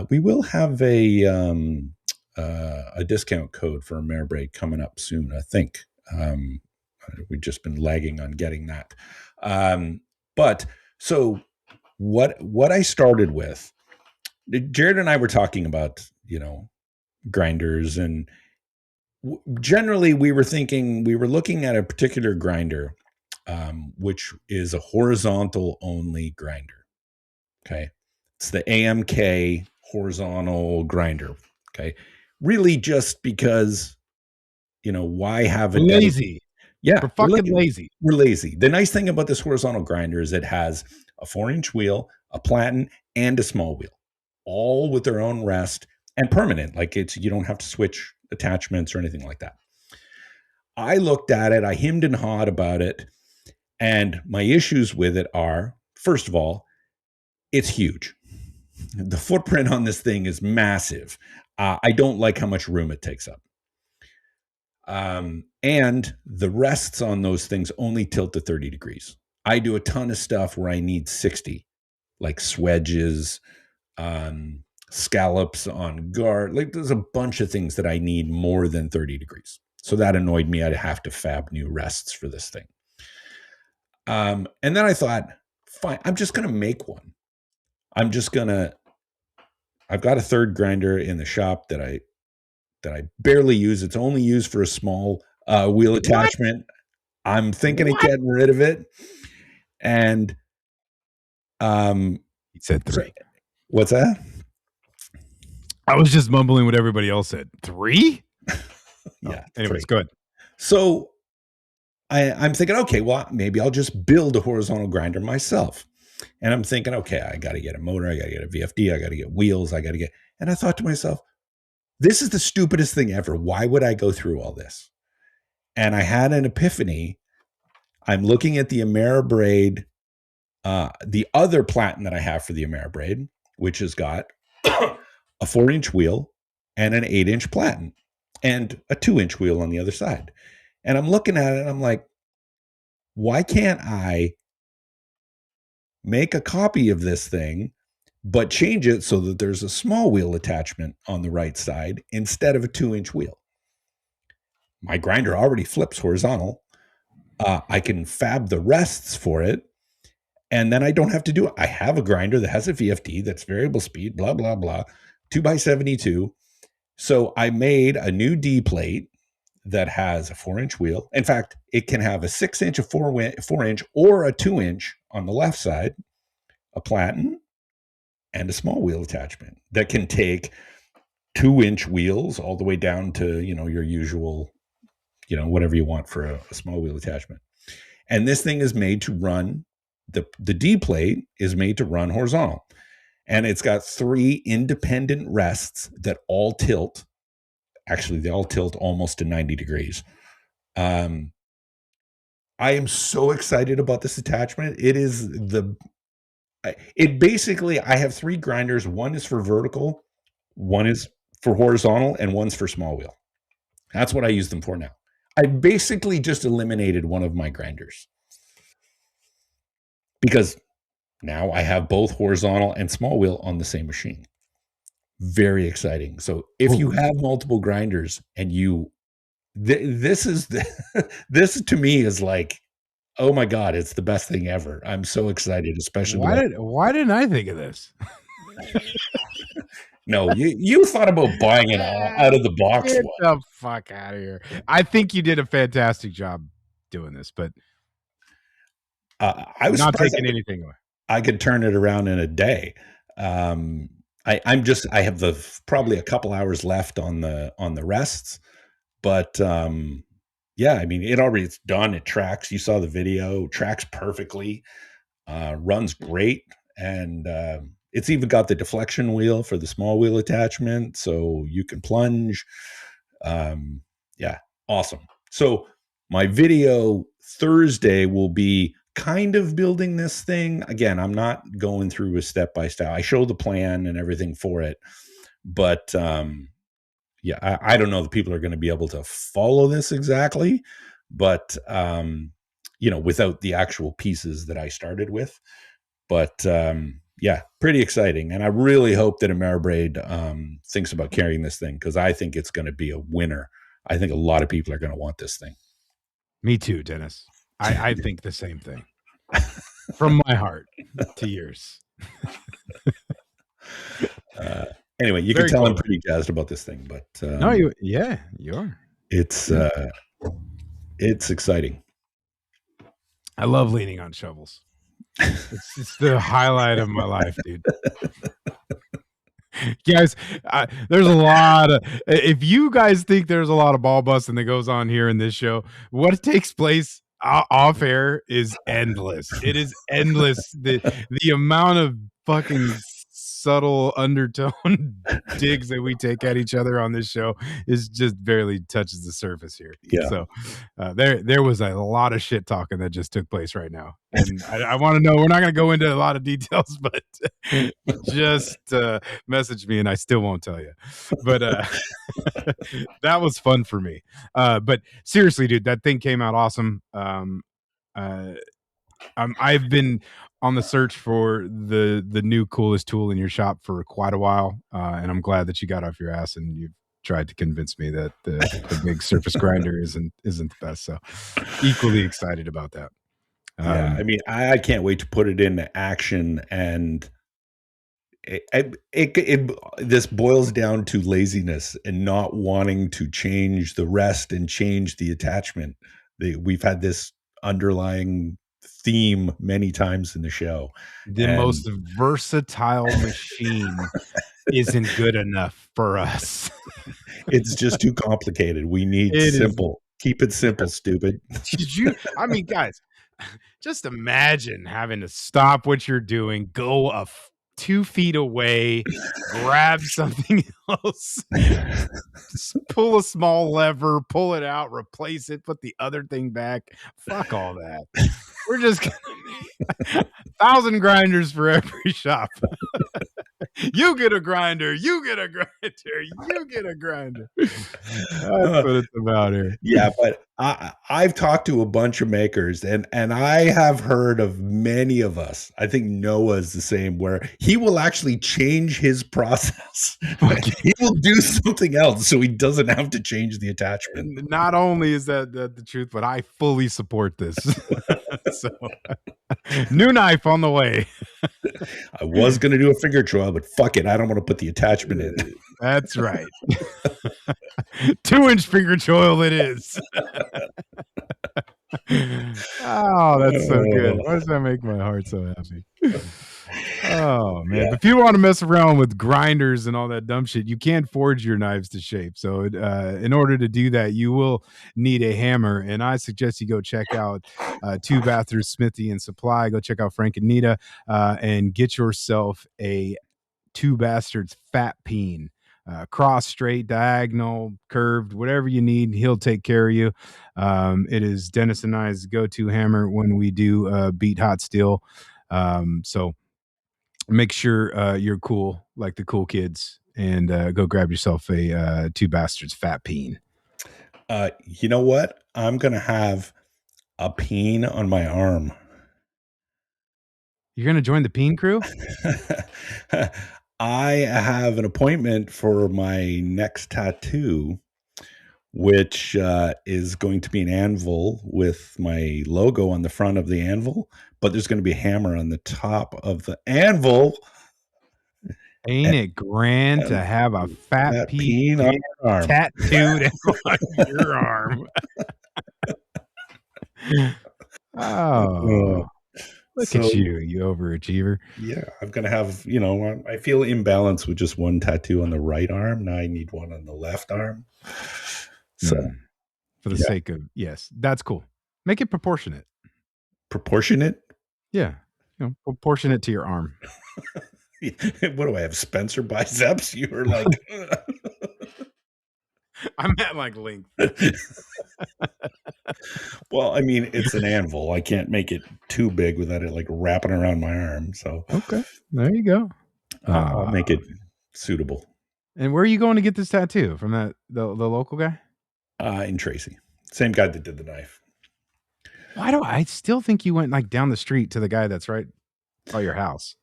We will have a discount code for Ameribraid coming up soon, I think. We've just been lagging on getting that. But so what I started with, Jerid and I were talking about, grinders, and generally we were looking at a particular grinder, which is a horizontal only grinder. Okay. It's the AMK horizontal grinder. Okay. Really just because, why have it lazy? Yeah. We're fucking lazy. We're lazy. The nice thing about this horizontal grinder is it has a 4-inch wheel, a platen, and a small wheel, all with their own rest and permanent. Like you don't have to switch attachments or anything like that. I looked at it. I hemmed and hawed about it. And my issues with it are, first of all, it's huge. The footprint on this thing is massive. I don't like how much room it takes up. And the rests on those things only tilt to 30 degrees. I do a ton of stuff where I need 60, like swedges, scallops on guard. Like there's a bunch of things that I need more than 30 degrees. So that annoyed me. I'd have to fab new rests for this thing. And then I thought, fine, I'm just going to make one. I've got a third grinder in the shop that I barely use. It's only used for a small wheel attachment. I'm thinking of getting rid of it. And he said 3. What's that? I was just mumbling what everybody else said. 3? Yeah. Anyways, go ahead. So I'm thinking, okay, well, maybe I'll just build a horizontal grinder myself. And I'm thinking, okay, I got to get a motor. I got to get a VFD. I got to get wheels. And I thought to myself, this is the stupidest thing ever. Why would I go through all this? And I had an epiphany. I'm looking at the Ameribraid, the other platen that I have for the Ameribraid, which has got a 4-inch wheel and an 8-inch platen and a 2-inch wheel on the other side. And I'm looking at it and I'm like, why can't I make a copy of this thing, but change it so that there's a small wheel attachment on the right side instead of a 2-inch wheel? my grinder already flips horizontal. I can fab the rests for it. And then I don't have to do it. I have a grinder that has a VFD that's variable speed, blah, blah, blah, 2x72. So I made a new D plate that has a 4-inch wheel. In fact, it can have a 6-inch, a 4-inch, or a 2-inch on the left side, a platen, and a small wheel attachment that can take 2-inch wheels all the way down to, your usual, whatever you want for a small wheel attachment. And this thing is made to run, the D plate is made to run horizontal. And it's got 3 independent rests that all tilt. Actually, they all tilt almost to 90 degrees. I am so excited about this attachment. Basically, I have 3 grinders. One is for vertical, one is for horizontal, and one's for small wheel. That's what I use them for now. I basically just eliminated one of my grinders because now I have both horizontal and small wheel on the same machine. Very exciting. So if you have multiple grinders and this to me is like, oh my God, it's the best thing ever. I'm so excited, especially. Why didn't I think of this? No, you thought about buying it out of the box. Get the fuck out of here. I think you did a fantastic job doing this, but I was not taking anything away. I could turn it around in a day. I have probably a couple hours left on the rests, but yeah, I mean, it's done. It tracks. You saw the video, tracks perfectly, runs great. And it's even got the deflection wheel for the small wheel attachment. So you can plunge. Yeah, awesome. So my video Thursday will be kind of building this thing. Again, I'm not going through a step-by-step. I show the plan and everything for it. But yeah, I don't know that people are going to be able to follow this exactly, but without the actual pieces that I started with. But yeah, pretty exciting. And I really hope that Ameribraid thinks about carrying this thing, because I think it's going to be a winner. I think a lot of people are going to want this thing. Me too, Dennis. I think the same thing. From my heart to yours. Anyway, you can tell I'm pretty jazzed about this thing, but no, you are. It's exciting. I love leaning on shovels. It's the highlight of my life, dude. Guys, there's a lot of, if you guys think there's a lot of ball busting that goes on here in this show, what takes place off air is endless. It is endless. The amount of fucking subtle undertone digs that we take at each other on this show is just barely touches the surface here. Yeah. So there was a lot of shit talking that just took place right now, and I want to know. We're not going to go into a lot of details, but just message me, and I still won't tell you. But that was fun for me. But seriously, dude, that thing came out awesome. I've been on the search for the new coolest tool in your shop for quite a while, and I'm glad that you got off your ass and you've tried to convince me that the big surface grinder isn't the best. So equally excited about that. Yeah, I mean, I can't wait to put it into action, and this boils down to laziness and not wanting to change the rest and change the attachment. We've had this underlying theme many times in the show. The most versatile machine isn't good enough for us. It's just too complicated. We need simple. Keep it simple, stupid. I mean, guys, just imagine having to stop what you're doing, go 2 feet away, grab something else, pull a small lever, pull it out, replace it, put the other thing back. Fuck all that. We're just gonna 1,000 grinders for every shop. You get a grinder. You get a grinder. You get a grinder. That's what it's about here. Yeah, but I've talked to a bunch of makers, and I have heard of many of us. I think Noah's the same, where he will actually change his process. Okay. He will do something else so he doesn't have to change the attachment. Not only is that the truth, but I fully support this. So, new knife on the way. I was going to do a finger choil, but fuck it. I don't want to put the attachment in. That's right. 2-inch finger choil it is. Oh, that's so good. Why does that make my heart so happy? Oh, man. Yeah. If you want to mess around with grinders and all that dumb shit, you can forge your knives to shape. So in order to do that, you will need a hammer. And I suggest you go check out Two Basterds, Smithy, and Supply. Go check out Frank and Nita and get yourself a Two Basterds fat peen. Cross, straight, diagonal, curved, whatever you need, he'll take care of you. It is Denis and I's go-to hammer when we do beat hot steel. So make sure you're cool like the cool kids and go grab yourself a Two Basterds fat peen. You know what? I'm going to have a peen on my arm. You're going to join the peen crew? I have an appointment for my next tattoo, which is going to be an anvil with my logo on the front of the anvil, but there's going to be a hammer on the top of the anvil. Ain't it grand to have a fat peen on your arm tattooed on your arm? Oh. Look at you overachiever. Yeah, I'm going to have, I feel imbalanced with just one tattoo on the right arm. Now I need one on the left arm. So, for the sake of, yes, that's cool. Make it proportionate. Proportionate? Yeah. Proportionate to your arm. What do I have? Spencer biceps? You were like, I'm at like length. Well, I mean, it's an anvil. I can't make it too big without it like wrapping around my arm. So okay, there you go. I'll make it suitable. And where are you going to get this tattoo from? The local guy? In Tracy, same guy that did the knife. Why do I still think you went like down the street to the guy that's right by your house?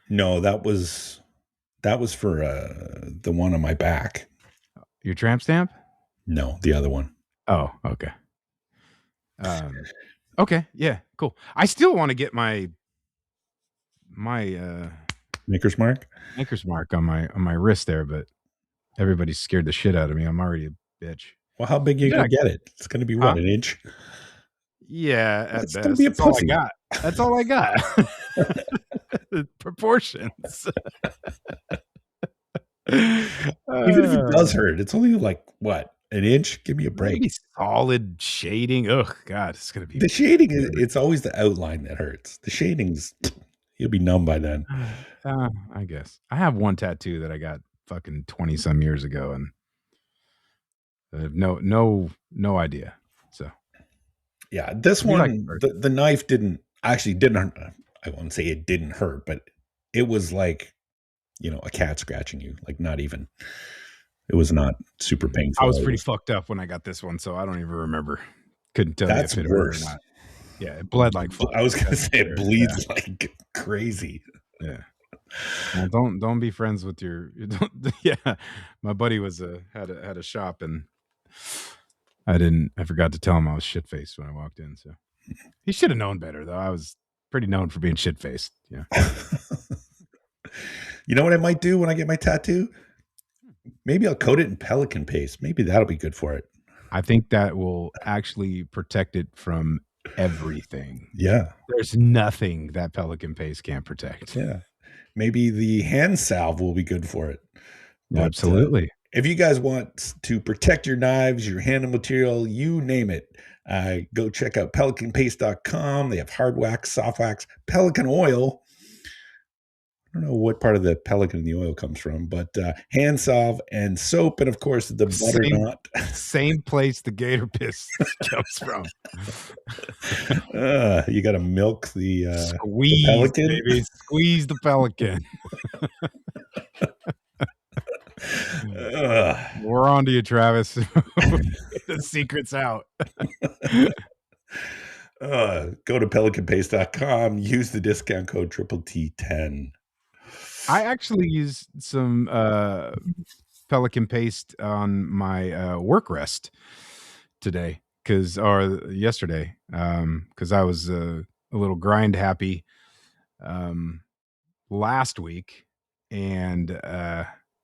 No, that was for the one on my back. Your tramp stamp? No, the other one. Oh, okay. Okay, yeah, cool. I still want to get my maker's mark on my wrist there, but everybody's scared the shit out of me. I'm already a bitch. Well, how big are you gonna get it? It's gonna be what, an inch? Yeah, at it's best. Gonna be a pussy. That's all I got. Proportions. Even if it does hurt, it's only like what, an inch? Give me a break. Maybe solid shading. Oh God, it's gonna be the shading. It's always the outline that hurts. The shading's you'll be numb by then. I guess I have one tattoo that I got fucking 20 some years ago, and I have no idea. So yeah, this one, the knife didn't hurt. I won't say it didn't hurt, but it was like, a cat scratching you, like not even. It was not super painful. I was pretty fucked up when I got this one, so I don't even remember. Couldn't tell That's you if it worse. hurt or not. Yeah, it bled like fuck. I was gonna say it bleeds like crazy. Yeah. Well, don't be friends with your. Yeah, my buddy was had a shop, and I forgot to tell him I was shit faced when I walked in. So he should have known better, though. I was pretty known for being shit faced. Yeah. You know what I might do when I get my tattoo? Maybe I'll coat it in pelican paste. Maybe that'll be good for it. I think that will actually protect it from everything. Yeah. There's nothing that pelican paste can't protect. Yeah. Maybe the hand salve will be good for it. But, absolutely. If you guys want to protect your knives, your handle material, you name it, go check out pelicanpaste.com. They have hard wax, soft wax, pelican oil. I don't know what part of the pelican and the oil comes from, but hand salve and soap, and of course the butternut. Same place the gator piss comes from. You got to milk the squeeze, pelican. Baby. Squeeze the pelican. We're on to you, Travis. The secret's out. Go to pelicanpaste.com. Use the discount code T10. I actually used some Pelican paste on my work rest today yesterday because I was a little grind happy last week, and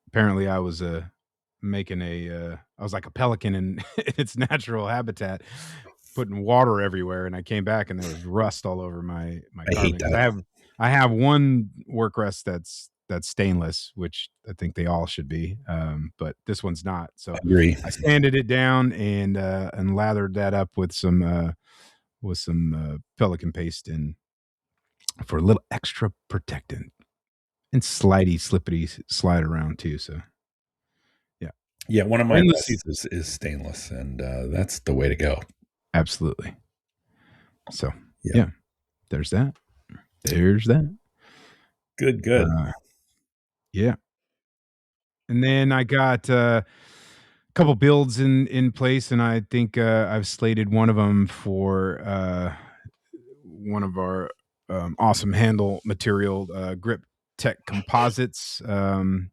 apparently I was making I was like a pelican in its natural habitat, putting water everywhere, and I came back and there was rust all over my I hate that. I have one work rest that's stainless, which I think they all should be, but this one's not. So agree. I sanded it down and lathered that up with some Pelican paste in for a little extra protectant and slippity slide around too. So yeah, one of my vests is stainless, and that's the way to go. Absolutely. So yeah, there's that. Good. Yeah. And then I got a couple builds in place, and I think I've slated one of them for one of our awesome handle material, Grip Tech Composites. Gonna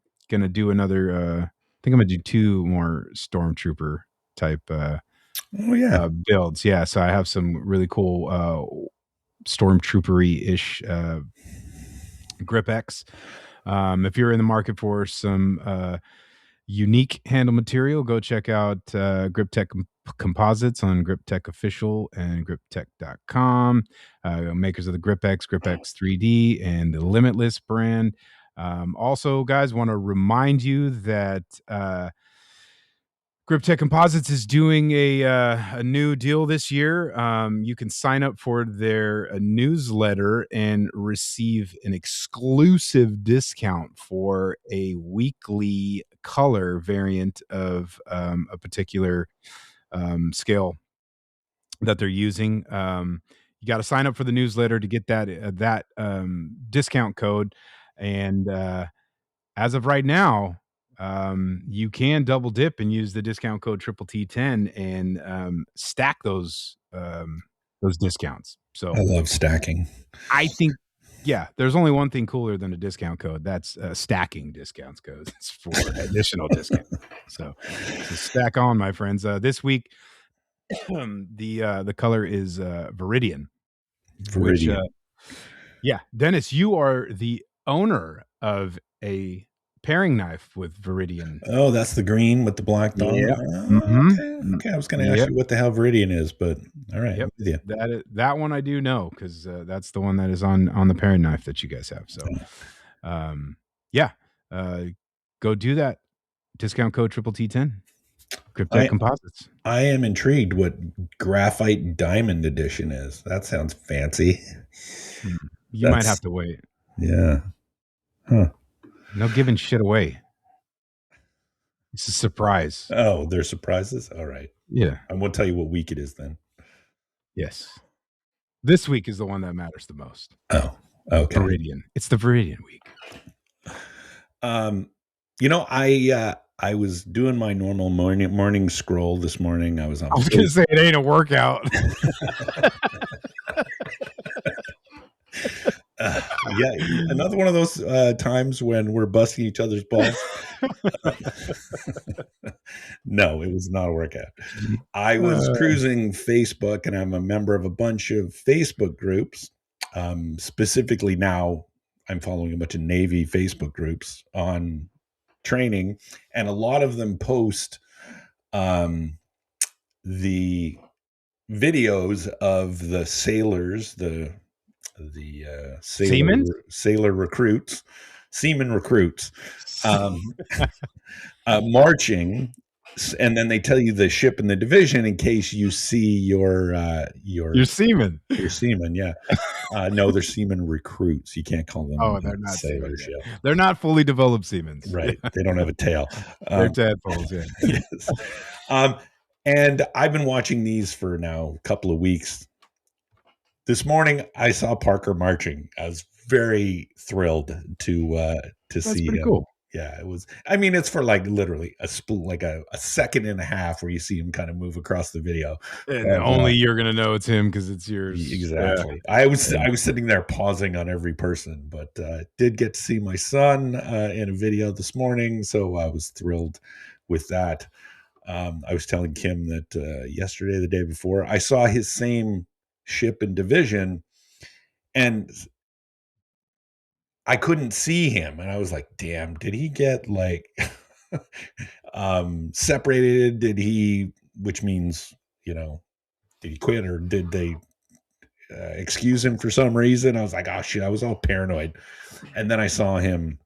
do another. I think I'm gonna do 2 more Stormtrooper type builds. Yeah, so I have some really cool Stormtroopery-ish Grip X. If you're in the market for some unique handle material, go check out Grip Tech Composites on Grip Tech Official and griptech.com. Makers of the Grip X 3D, and the Limitless brand. Also, guys, want to remind you that Grip Tech Composites is doing a new deal this year. You can sign up for their newsletter and receive an exclusive discount for a weekly color variant of a particular scale that they're using. You got to sign up for the newsletter to get that discount code. And as of right now, you can double dip and use the discount code T10 and stack those discounts. So I love stacking. I think, yeah, there's only one thing cooler than a discount code. That's stacking discounts codes for additional discount. So stack on, my friends. This week, the color is Viridian. Which, yeah, Dennis, you are the owner of a paring knife with Viridian. Oh, that's the green with the black dot. Yeah. Okay. I was going to ask you what the hell Viridian is, but all right. Yep. That one I do know, because that's the one that is on the paring knife that you guys have. So, go do that. Discount code T10. Grip Tech Composites. I am intrigued what Graphite Diamond Edition is. That sounds fancy. You might have to wait. Yeah. Huh. No giving shit away. It's a surprise. Oh, they're surprises? All right. Yeah. I won't tell you what week it is then. Yes. This week is the one that matters the most. Oh, okay. Viridian. It's the Viridian week. I was doing my normal morning scroll this morning. I was going to say it ain't a workout. Another one of those times when we're busting each other's balls. No, it was not a workout. I was cruising Facebook, and I'm a member of a bunch of Facebook groups. Specifically now, I'm following a bunch of Navy Facebook groups on training, and a lot of them post the videos of the sailors, the seamen recruits marching, and then they tell you the ship and the division in case you see your seamen. Your seamen, yeah. No, they're seamen recruits. You can't call them. Oh, they're not sailors. Yeah. They're not fully developed seamen. Right. They don't have a tail. They're tadpoles, yeah. Yes. And I've been watching these for now a couple of weeks. This morning, I saw Parker marching. I was very thrilled to see him. Cool. Yeah, it was. I mean, it's for like literally a second and a half where you see him kind of move across the video, and only you're gonna know it's him because it's yours. Exactly. I was sitting there pausing on every person, but did get to see my son in a video this morning, so I was thrilled with that. I was telling Kim that yesterday, the day before, I saw his same ship and division, and I couldn't see him, and I was like, damn, did he get like separated? Did he, which means, did he quit, or did they excuse him for some reason? I was like, oh shit, I was all paranoid. And then I saw him,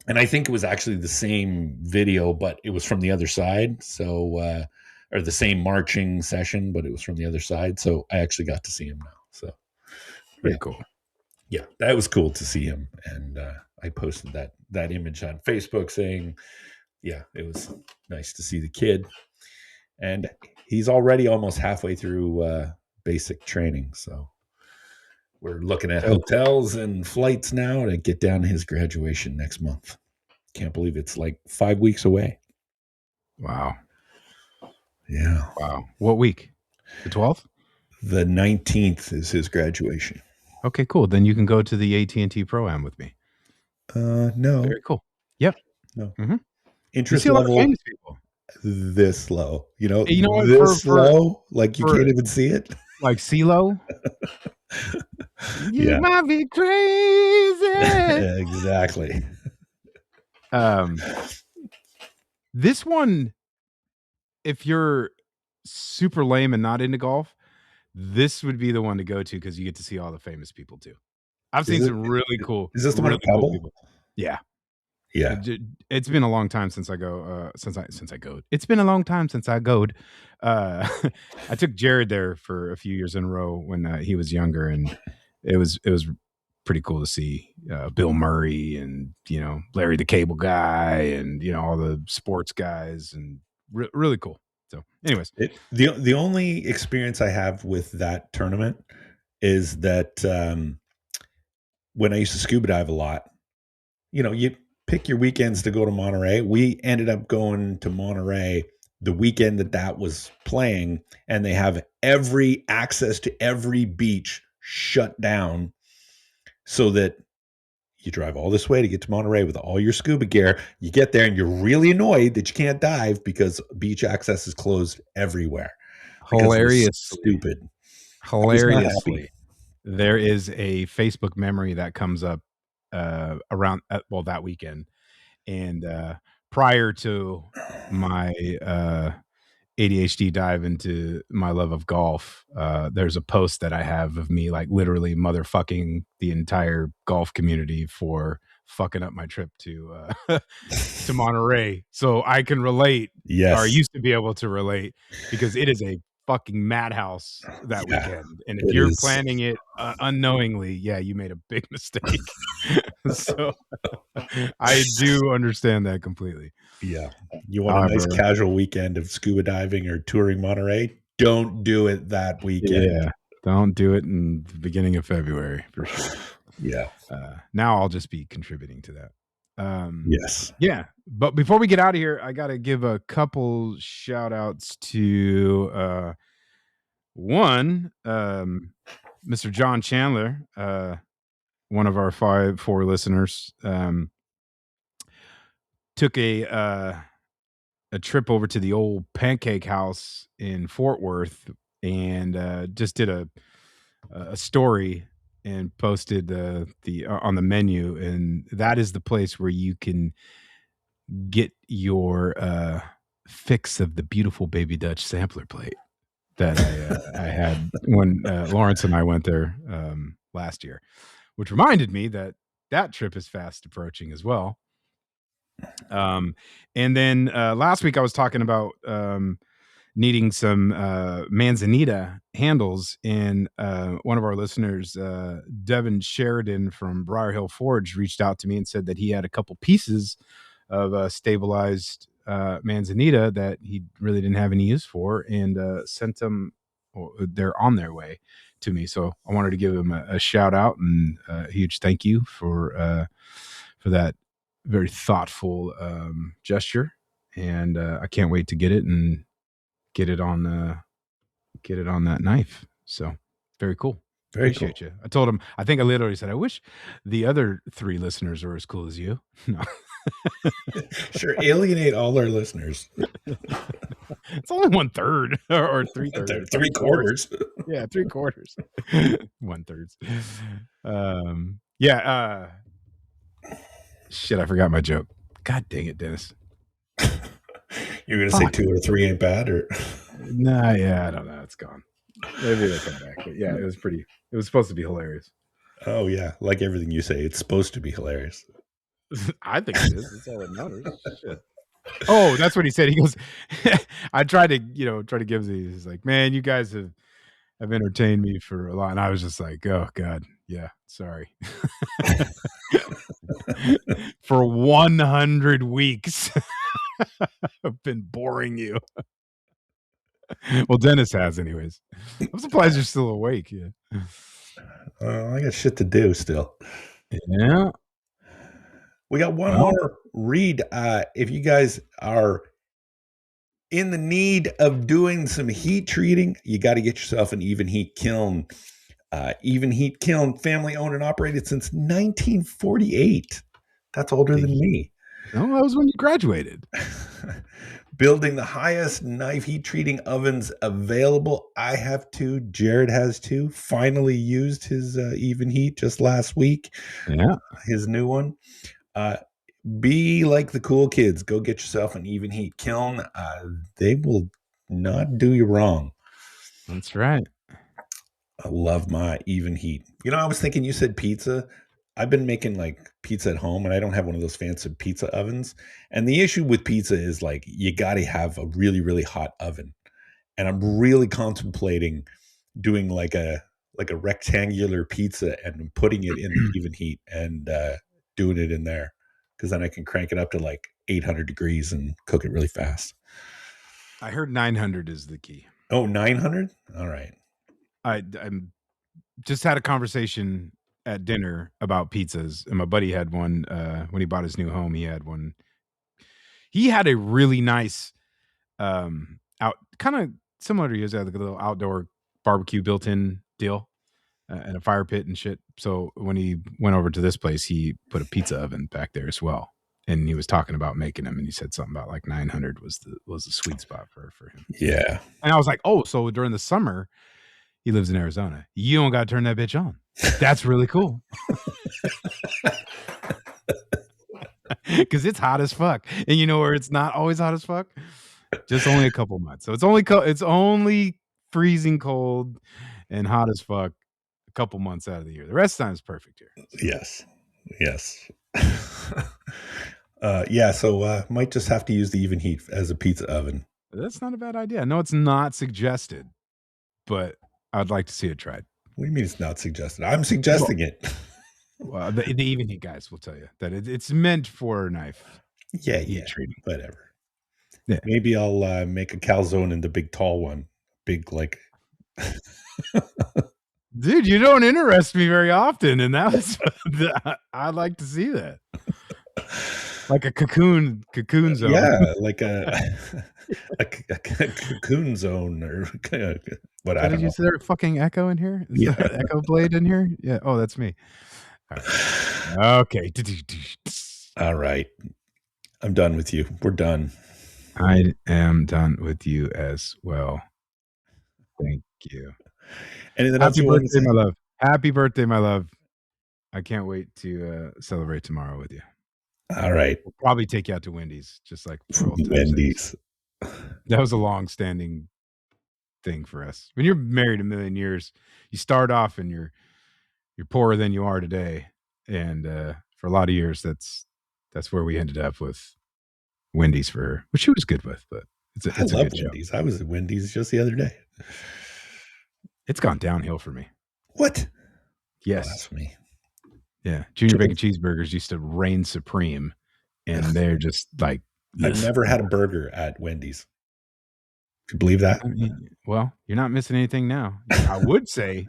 and I think it was actually the same video, but it was from the other side. So, or the same marching session, but it was from the other side. So I actually got to see him now. So pretty cool. Yeah, that was cool to see him. And I posted that image on Facebook saying, yeah, it was nice to see the kid. And he's already almost halfway through basic training. So we're looking at hotels and flights now to get down to his graduation next month. Can't believe it's like 5 weeks away. Wow. Yeah. Wow. What week? The 12th? The 19th is his graduation. Okay, cool. Then you can go to the AT&T Pro-Am with me. No. Very cool. Yep. No. Mm-hmm. Interest level this low. You know what, this low? Like you can't even see it? Like CeeLo? You might be crazy. Yeah, exactly. This one, if you're super lame and not into golf, this would be the one to go to because you get to see all the famous people too. I've seen some really cool. Is this the one at Pebble? People. Yeah. Yeah. It's been a long time since I go. Since I go. It's been a long time since I goed. I took Jerid there for a few years in a row when he was younger, and it was pretty cool to see Bill Murray and Larry the Cable Guy and all the sports guys, and really cool. So, anyways, the only experience I have with that tournament is that when I used to scuba dive a lot, you pick your weekends to go to Monterey. We ended up going to Monterey the weekend that was playing, and they have every access to every beach shut down so that you drive all this way to get to Monterey with all your scuba gear. You get there and you're really annoyed that you can't dive because beach access is closed everywhere. Hilariously, there is a Facebook memory that comes up around that weekend, and prior to my ADHD dive into my love of golf, there's a post that I have of me like literally motherfucking the entire golf community for fucking up my trip to to Monterey. So I can relate. Yes. Or used to be able to relate, because it is a fucking madhouse that weekend. And if you're planning it unknowingly, you made a big mistake. So I do understand that completely. Yeah. You want a nice casual weekend of scuba diving or touring Monterey? Don't do it that weekend. Yeah. Don't do it in the beginning of February for sure. Yeah. Now I'll just be contributing to that. Yes. Yeah. But before we get out of here, I got to give a couple shout outs to one, Mr. John Chandler, one of our 4 listeners, took a trip over to the old Pancake House in Fort Worth and just did a story and posted the on the menu, and that is the place where you can get your fix of the beautiful Baby Dutch sampler plate that I had when Lawrence and I went there last year, which reminded me that trip is fast approaching as well. And then last week I was talking about needing some Manzanita handles, and one of our listeners, Devin Sheridan from Briar Hill Forge, reached out to me and said that he had a couple pieces of stabilized Manzanita that he really didn't have any use for, and sent them. They're on their way to me, so I wanted to give him a shout out and a huge thank you for that very thoughtful gesture, and I can't wait to get it and get it on that knife. So very cool. Appreciate you. I told him, I think I literally said, I wish the other 3 listeners were as cool as you. No. Sure, alienate all our listeners. It's only 1/3 or 3/3. 3/4. Yeah, 3/4. 1/3. Yeah. Shit, I forgot my joke. God dang it, Dennis. You're gonna say 2 or 3 ain't bad, or nah? Yeah, I don't know. It's gone. Maybe they'll come back. But yeah, it was supposed to be hilarious. Oh yeah, like everything you say, it's supposed to be hilarious. I think it is. That's all that matters. Shit. Oh, that's what he said. He goes, I tried to give these. He's like, man, you guys have entertained me for a lot. And I was just like, oh God, yeah, sorry. For 100 weeks, I've been boring you. Well, Denis has, anyways. I'm surprised you're still awake. Yeah. I got shit to do still. Yeah. We got one more read. If you guys are in the need of doing some heat treating, you got to get yourself an Even Heat kiln. Even Heat kiln, family owned and operated since 1948. That's older than me. No, that was when you graduated. Building the highest knife heat treating ovens available. I have 2. Jerid has 2. Finally used his Even Heat just last week. Yeah. His new one. Be like the cool kids. Go get yourself an Even Heat kiln. They will not do you wrong. That's right. I love my Even Heat. I was thinking, you said pizza. I've been making like pizza at home, and I don't have one of those fancy pizza ovens. And the issue with pizza is like, you got to have a really, really hot oven. And I'm really contemplating doing like a rectangular pizza and putting it in the Even Heat and doing it in there, because then I can crank it up to like 800 degrees and cook it really fast. I heard 900 is the key. Oh, 900? All right. I'm just had a conversation at dinner about pizzas, and my buddy had one when he bought his new home. He had one. He had a really nice out, kind of similar to yours, like a little outdoor barbecue built-in deal and a fire pit and shit. So when he went over to this place, he put a pizza oven back there as well, and he was talking about making them, and he said something about like 900 was the sweet spot for him. Yeah. And I was like, oh, so during the summer, he lives in Arizona, you don't got to turn that bitch on. That's really cool. Because it's hot as fuck. And you know where it's not always hot as fuck? Just only a couple months. So it's only freezing cold and hot as fuck a couple months out of the year. The rest of the time is perfect here. Yes. Yeah, so might just have to use the Even Heat as a pizza oven. That's not a bad idea. I know it's not suggested, but I'd like to see it tried. What do you mean it's not suggested? I'm suggesting it. Well, the Even Heat guys will tell you that it's meant for knife. Yeah, treating. Whatever. Yeah. Maybe I'll make a calzone in the big tall one. Big, like... Dude, you don't interest me very often, and that was I'd like to see that. Like a cocoon zone. Yeah, like a cocoon zone or what? I don't know. Is there a fucking echo in here? Is there an echo blade in here? Yeah. Oh, that's me. All right. Okay. All right. I'm done with you. We're done. I am done with you as well. Thank you. Anything else you want to say? My love. Happy birthday, my love. I can't wait to celebrate tomorrow with you. All right. We'll probably take you out to Wendy's, just like Wendy's. That was a long-standing thing for us. When you're married a million years, you start off and you're poorer than you are today, and for a lot of years, that's where we ended up with Wendy's for her, which she was good with. But it's I love Wendy's. I was at Wendy's just the other day. It's gone downhill for me. What? Yes. Blasphemy. Yeah. Junior bacon cheeseburgers used to reign supreme, and they're just like... I've never had a burger at Wendy's. Do you believe that? I mean, well, you're not missing anything now. I would say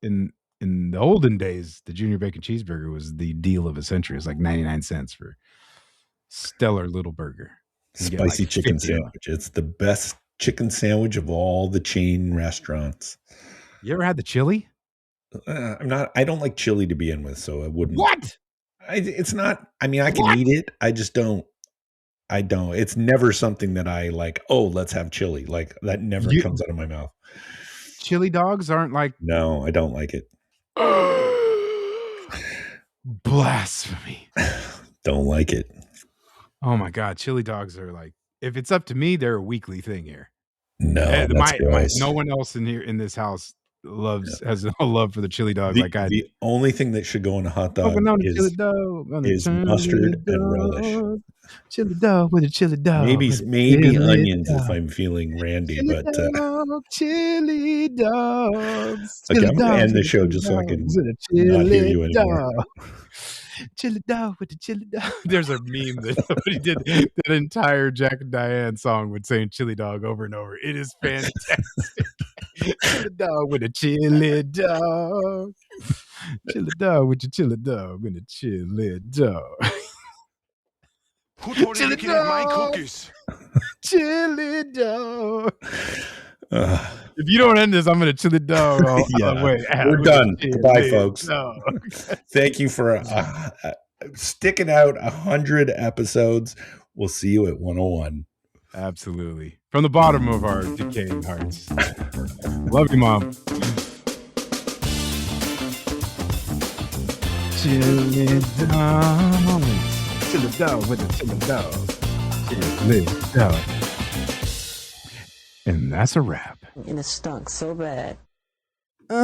in the olden days, the junior bacon cheeseburger was the deal of a century. It was like 99 cents for stellar little burger. Spicy chicken sandwich. It's the best chicken sandwich of all the chain restaurants. You ever had the chili? I don't like chili to begin with, so I wouldn't. What? It's not. I mean, I can eat it. I just don't. I don't. It's never something that I like. Oh, let's have chili. Like that never comes out of my mouth. Chili dogs aren't like. No, I don't like it. Blasphemy. Don't like it. Oh my God, chili dogs are like. If it's up to me, they're a weekly thing here. No, that's no one else in this house has a love for the chili dog like I do. The only thing that should go in a hot dog is mustard and relish. Chili dog with a chili dog. Maybe onions if I'm feeling randy, chili but chili dogs. Okay, I'm gonna end the show just so I can not hear you anymore. Chili dog with the chili dog. There's a meme that somebody did that entire Jack and Diane song with saying chili dog over and over. It is fantastic. Chili dog with a chili dog. Chili dog with your chili dog and a chili dog. Who told you to eat my cookies? Chili dog. If you don't end this, I'm going to chili dog. We're done. Goodbye, folks. Thank you for sticking out 100 episodes. We'll see you at 101. Absolutely. From the bottom of our decaying hearts. Love you, Mom. Chili dog. Chili dog with a chili dog. Chili dog. And that's a wrap. And it stunk so bad.